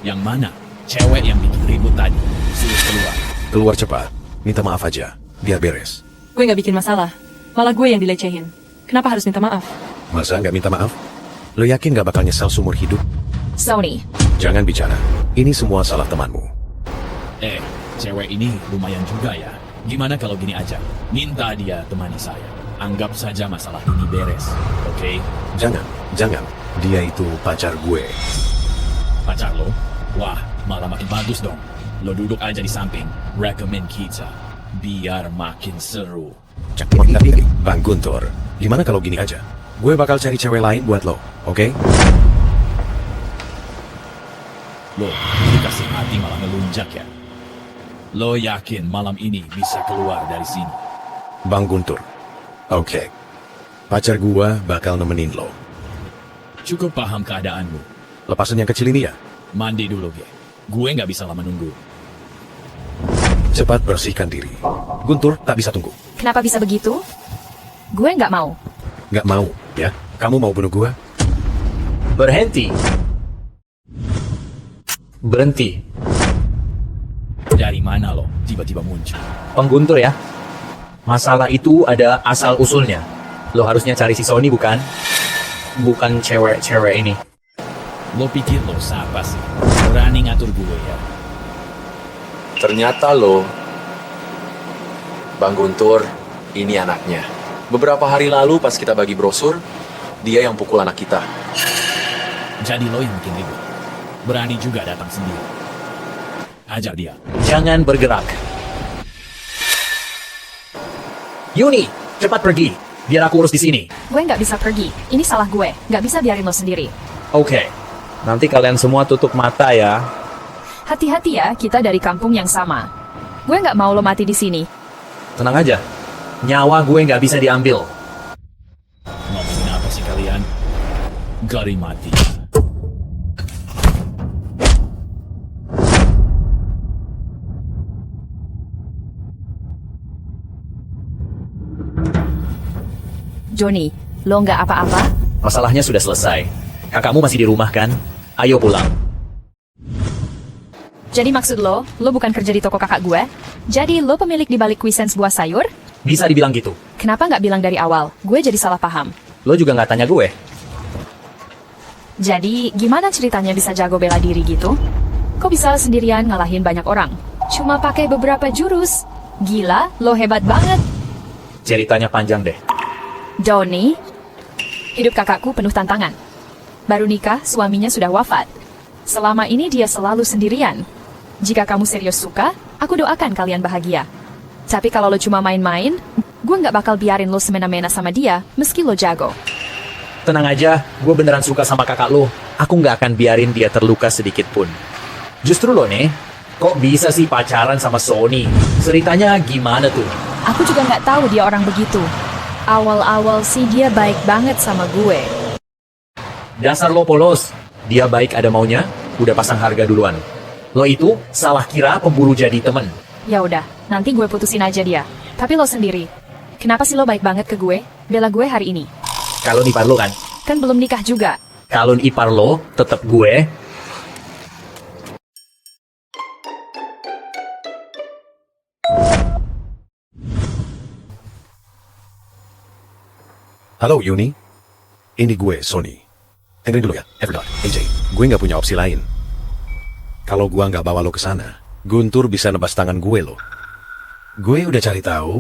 Yang mana? Cewek yang bikin ribut tadi. Suruh keluar. Keluar cepat. Minta maaf aja. Biar beres. Gue gak bikin masalah. Malah gue yang dilecehin. Kenapa harus minta maaf? Masa nggak minta maaf? Lo yakin nggak bakal nyesal seumur hidup? Sony, Jangan bicara. Ini semua salah temanmu. Cewek ini lumayan juga ya. Gimana kalau gini aja? Minta dia temani saya. Anggap saja masalah ini beres. Oke? Jangan. Dia itu pacar gue. Pacar lo? Wah, malah makin bagus dong. Lo duduk aja di samping. Rekomen kita. Biar makin seru. Bang Guntur, gimana kalau gini aja? Gue bakal cari cewek lain buat lo, oke? Lo dikasih hati malah ngelunjak ya. Lo yakin malam ini bisa keluar dari sini? Bang Guntur, oke. Pacar gue bakal nemenin lo. Cukup paham keadaanmu. Lepasan yang kecil ini ya? Mandi dulu, Ge. Gue nggak bisa lama nunggu. Cepat bersihkan diri. Guntur tak bisa tunggu. kenapa bisa begitu? Gue nggak mau. Nggak mau, ya? Kamu mau bunuh gue? Berhenti. Berhenti. Dari mana lo tiba-tiba muncul? Pengguntur ya. Masalah itu ada asal-usulnya. Lo harusnya cari si Sony bukan? Bukan cewek-cewek ini. Lo pikir lo siapa sih? Berani ngatur gue ya? Ternyata lo, Bang Guntur, ini anaknya. Beberapa hari lalu pas kita bagi brosur, dia yang pukul anak kita. Jadi lo yang bikin ribut. Berani juga datang sendiri. Ajar dia. Jangan bergerak. Yuni, cepat pergi. Biar aku urus di sini. Gue nggak bisa pergi. Ini salah gue. Nggak bisa biarin lo sendiri. Oke. Nanti kalian semua tutup mata ya. Hati-hati ya, kita dari kampung yang sama. Gue nggak mau lo mati di sini. Tenang aja. Nyawa gue nggak bisa diambil. Ngomongin apa sih kalian? Gari mati. Johnny, lo nggak apa-apa? Masalahnya sudah selesai. Kakakmu masih di rumah kan? Ayo pulang. Jadi maksud lo bukan kerja di toko kakak gue? Jadi lo pemilik di balik Cuisance buah sayur? Bisa dibilang gitu. Kenapa nggak bilang dari awal? Gue jadi salah paham. Lo juga nggak tanya gue. Jadi gimana ceritanya bisa jago bela diri gitu? Kok bisa sendirian ngalahin banyak orang? Cuma pakai beberapa jurus. Gila, lo hebat banget. Ceritanya panjang deh. Donnie, hidup kakakku penuh tantangan. Baru nikah, suaminya sudah wafat. Selama ini dia selalu sendirian. Jika kamu serius suka, aku doakan kalian bahagia. Tapi kalau lo cuma main-main, gue nggak bakal biarin lo semena-mena sama dia, meski lo jago. Tenang aja, gue beneran suka sama kakak lo. Aku nggak akan biarin dia terluka sedikit pun. Justru lo nih, kok bisa sih pacaran sama Sony? Ceritanya gimana tuh? Aku juga nggak tahu dia orang begitu. Awal-awal sih dia baik banget sama gue. Dasar lo polos. Dia baik ada maunya, udah pasang harga duluan. Lo itu salah kira pemburu jadi temen. Ya udah, nanti gue putusin aja dia. Tapi lo sendiri, kenapa sih lo baik banget ke gue? Bela gue hari ini. Kalon ipar lo kan? Kan belum nikah juga. Kalon ipar lo tetap gue. Halo Yuni, ini gue Sony. Dengerin dulu ya, Everdot, AJ. Gue nggak punya opsi lain. Kalau gue nggak bawa lo ke sana, Guntur bisa nebas tangan gue lo. Gue udah cari tahu,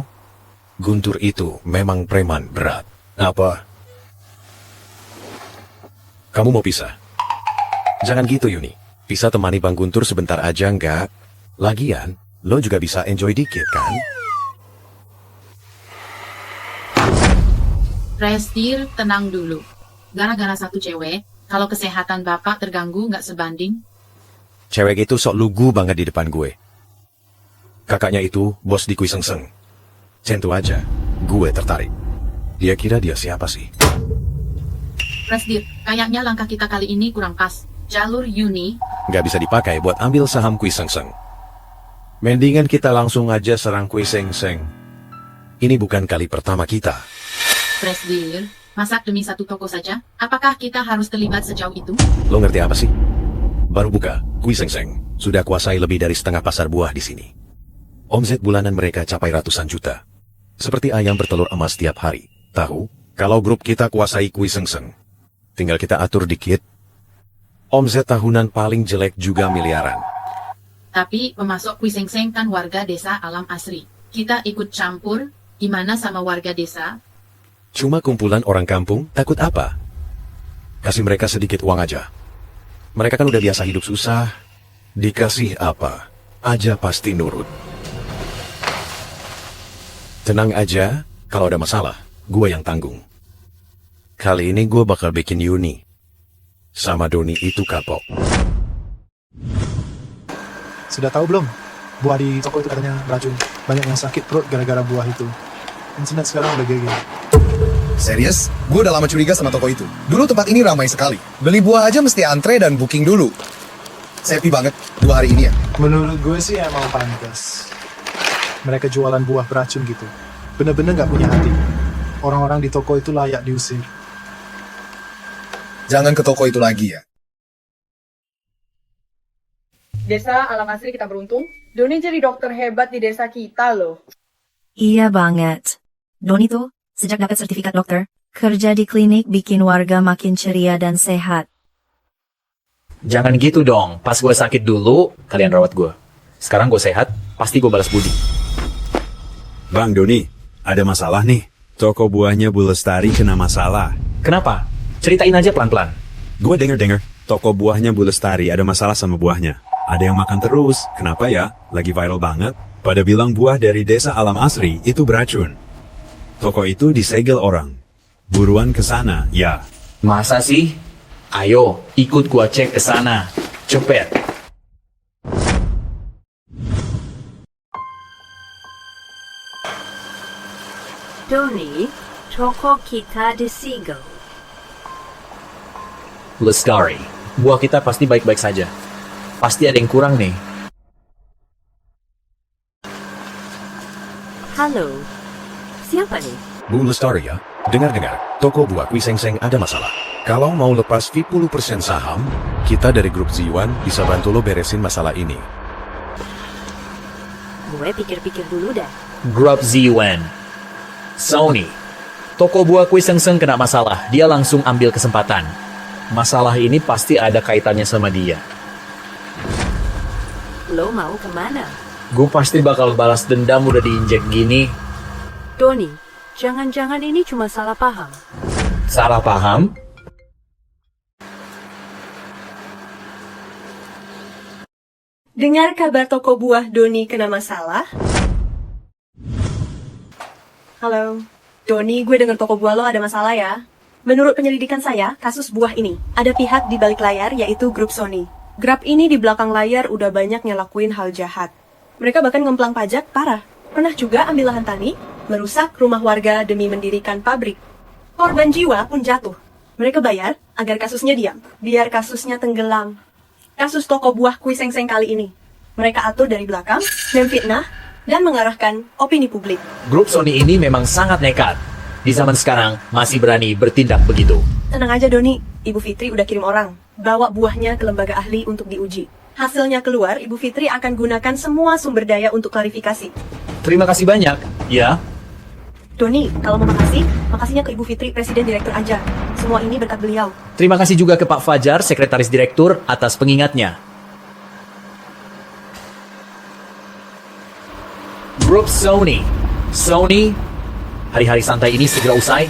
Guntur itu memang preman berat. Apa? Kamu mau pisah? Jangan gitu Yuni. Bisa temani Bang Guntur sebentar aja nggak? Lagian, lo juga bisa enjoy dikit kan? Prestir, tenang dulu. Gara-gara satu cewek, kalau kesehatan bapak terganggu nggak sebanding. Cewek itu sok lugu banget di depan gue. Kakaknya itu bos di Kuisengseng. Centu aja, gue tertarik. Dia kira dia siapa sih? Prestir, kayaknya langkah kita kali ini kurang pas. Jalur Yuni Nggak bisa dipakai buat ambil saham Kuisengseng. Mendingan kita langsung aja serang Kuisengseng. Ini bukan kali pertama kita. Prestir, masak demi satu toko saja? Apakah kita harus terlibat sejauh itu? Lo ngerti apa sih? Baru buka, Kuisengseng sudah kuasai lebih dari setengah pasar buah di sini. Omset bulanan mereka capai ratusan juta. Seperti ayam bertelur emas tiap hari. Tahu, kalau grup kita kuasai Kuisengseng, tinggal kita atur dikit, omset tahunan paling jelek juga miliaran. Tapi pemasok Kuisengseng kan warga desa Alam Asri. Kita ikut campur, gimana sama warga desa? Cuma kumpulan orang kampung, takut apa? Kasih mereka sedikit uang aja. Mereka kan udah biasa hidup susah. Dikasih apa aja pasti nurut. Tenang aja, kalau ada masalah, gue yang tanggung. Kali ini gue bakal bikin Yuni sama Doni itu kapok. Sudah tahu belum? Buah di toko itu katanya beracun. Banyak yang sakit perut gara-gara buah itu. Internet sekarang udah geger. Serius? Gue udah lama curiga sama toko itu. Dulu tempat ini ramai sekali. Beli buah aja mesti antre dan booking dulu. Sepi banget 2 hari ini ya. Menurut gue sih emang pantas. Mereka jualan buah beracun gitu. Bener-bener gak punya hati. Orang-orang di toko itu layak diusir. Jangan ke toko itu lagi ya. Desa Alam Asri kita beruntung. Doni jadi dokter hebat di desa kita loh. Iya banget. Doni tuh, sejak dapat sertifikat dokter, kerja di klinik bikin warga makin ceria dan sehat. Jangan gitu dong. Pas gue sakit dulu, kalian rawat gue. Sekarang gue sehat, pasti gue balas budi. Bang Doni, ada masalah nih. Toko buahnya Bu Lestari kena masalah. Kenapa? Ceritain aja pelan-pelan. Gue denger-denger, toko buahnya Bu Lestari ada masalah sama buahnya. Ada yang makan terus, kenapa ya? Lagi viral banget. Pada bilang buah dari desa Alam Asri itu beracun. Toko itu disegel orang. Buruan ke sana, ya. Masa sih? Ayo, ikut gua cek ke sana. Cepet. Doni, toko kita disegel. Lestari, buah kita pasti baik-baik saja. Pasti ada yang kurang nih. Halo, siapa nih? Bu Lestari ya, dengar-dengar, toko buah Kuisengseng ada masalah. Kalau mau lepas 50% saham, Kita dari grup Ziwan bisa bantu lo beresin masalah ini. Gue pikir-pikir dulu dah. Grup Ziwan. Sony. Toko buah kue Sengseng kena masalah. Dia langsung ambil kesempatan. Masalah ini pasti ada kaitannya sama dia. Lo mau kemana? Gue pasti bakal balas dendam udah diinjek gini. Doni, jangan-jangan ini cuma salah paham. Salah paham? Dengar kabar toko buah Doni kena masalah? Halo, Doni, gue dengar toko buah lo ada masalah ya. Menurut penyelidikan saya, kasus buah ini, ada pihak di balik layar yaitu grup Sony. Grup ini di belakang layar udah banyak ngelakuin hal jahat. Mereka bahkan ngemplang pajak parah. Pernah juga ambil lahan tani, merusak rumah warga demi mendirikan pabrik. Korban jiwa pun jatuh. Mereka bayar agar kasusnya diam, biar kasusnya tenggelam. Kasus toko buah Kue Sengseng kali ini, mereka atur dari belakang, memfitnah, dan mengarahkan opini publik. Grup Sony ini memang sangat nekat. Di zaman sekarang masih berani bertindak begitu. Tenang aja Doni, Ibu Fitri udah kirim orang, bawa buahnya ke lembaga ahli untuk diuji. Hasilnya keluar, Ibu Fitri akan gunakan semua sumber daya untuk klarifikasi. Terima kasih banyak, ya. Doni, kalau mau makasihnya ke Ibu Fitri, Presiden Direktur aja. Semua ini berkat beliau. Terima kasih juga ke Pak Fajar, Sekretaris Direktur, atas pengingatnya. Grup Sony. Sony, hari-hari santai ini segera usai.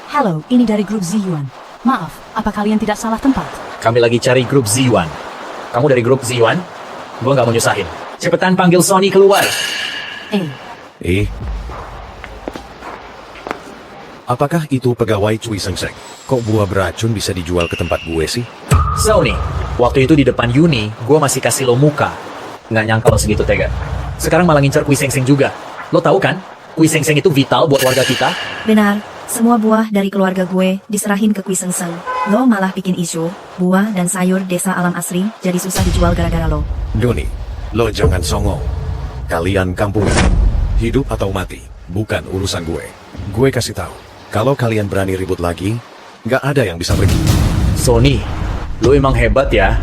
Halo, ini dari grup Ziyuan. Maaf, apa kalian tidak salah tempat? Kami lagi cari grup Ziyuan. Kamu dari grup Ziyuan? Gua nggak mau nyusahin. Cepetan panggil Sony keluar. Apakah itu pegawai Cui Sengseng? Kok buah beracun bisa dijual ke tempat gue sih? Sony, waktu itu di depan Yuni, gue masih kasih lo muka. Nggak nyangka lo segitu tega. Sekarang malah ngincar Kue Sengseng juga. Lo tahu kan, Kue Sengseng itu vital buat warga kita? Benar, semua buah dari keluarga gue diserahin ke Kue Sengseng. Lo malah bikin isu, buah dan sayur desa alam asri jadi susah dijual gara-gara lo. Doni, lo jangan songong. Kalian kampungan. Hidup atau mati, bukan urusan gue. Gue kasih tahu, kalau kalian berani ribut lagi, nggak ada yang bisa pergi. Sony, lo emang hebat ya.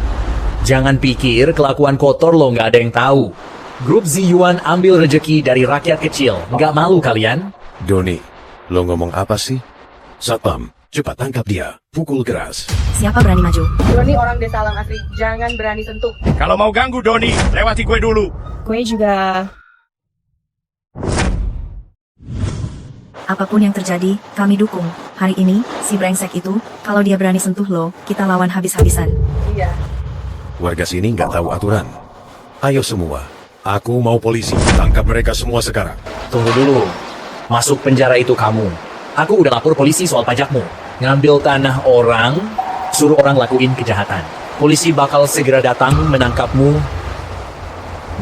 Jangan pikir kelakuan kotor lo nggak ada yang tahu. Grup Ziyuan ambil rejeki dari rakyat kecil. Nggak malu kalian? Doni, lo ngomong apa sih? Satpam, cepat tangkap dia. Pukul keras. Siapa berani maju? Doni orang desa alam asri, jangan berani sentuh. Kalau mau ganggu Doni, lewati gue dulu. Gue juga... Apapun yang terjadi, kami dukung. Hari ini, si brengsek itu, kalau dia berani sentuh lo, kita lawan habis-habisan. Iya. Warga sini nggak tahu aturan. Ayo semua, aku mau polisi. Tangkap mereka semua sekarang. Tunggu dulu. Masuk penjara itu kamu. Aku udah lapor polisi soal pajakmu. Ngambil tanah orang, suruh orang lakuin kejahatan. Polisi bakal segera datang menangkapmu.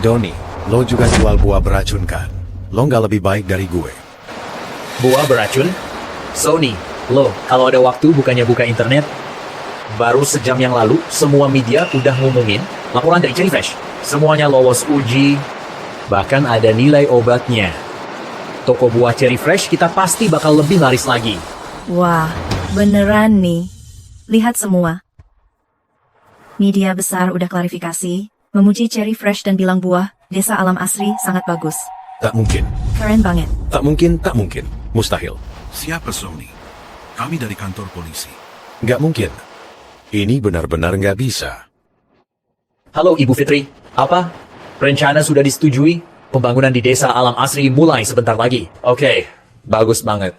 Doni, lo juga jual buah beracun kan? Lo nggak lebih baik dari gue. Buah beracun? Sony, lo kalau ada waktu bukannya buka internet? Baru sejam yang lalu, semua media udah ngumumin laporan dari Cherry Fresh. Semuanya lolos uji, bahkan ada nilai obatnya. Toko buah Cherry Fresh kita pasti bakal lebih laris lagi. Wah, beneran nih. Lihat semua. Media besar udah klarifikasi, memuji Cherry Fresh dan bilang buah desa alam asri sangat bagus. Tak mungkin. Keren banget. Tak mungkin, tak mungkin. Mustahil. Siapa Sony? Kami dari kantor polisi. Nggak mungkin. Ini benar-benar nggak bisa. Halo Ibu Fitri, apa? Rencana sudah disetujui? Pembangunan di desa alam asri mulai sebentar lagi. Oke, bagus banget.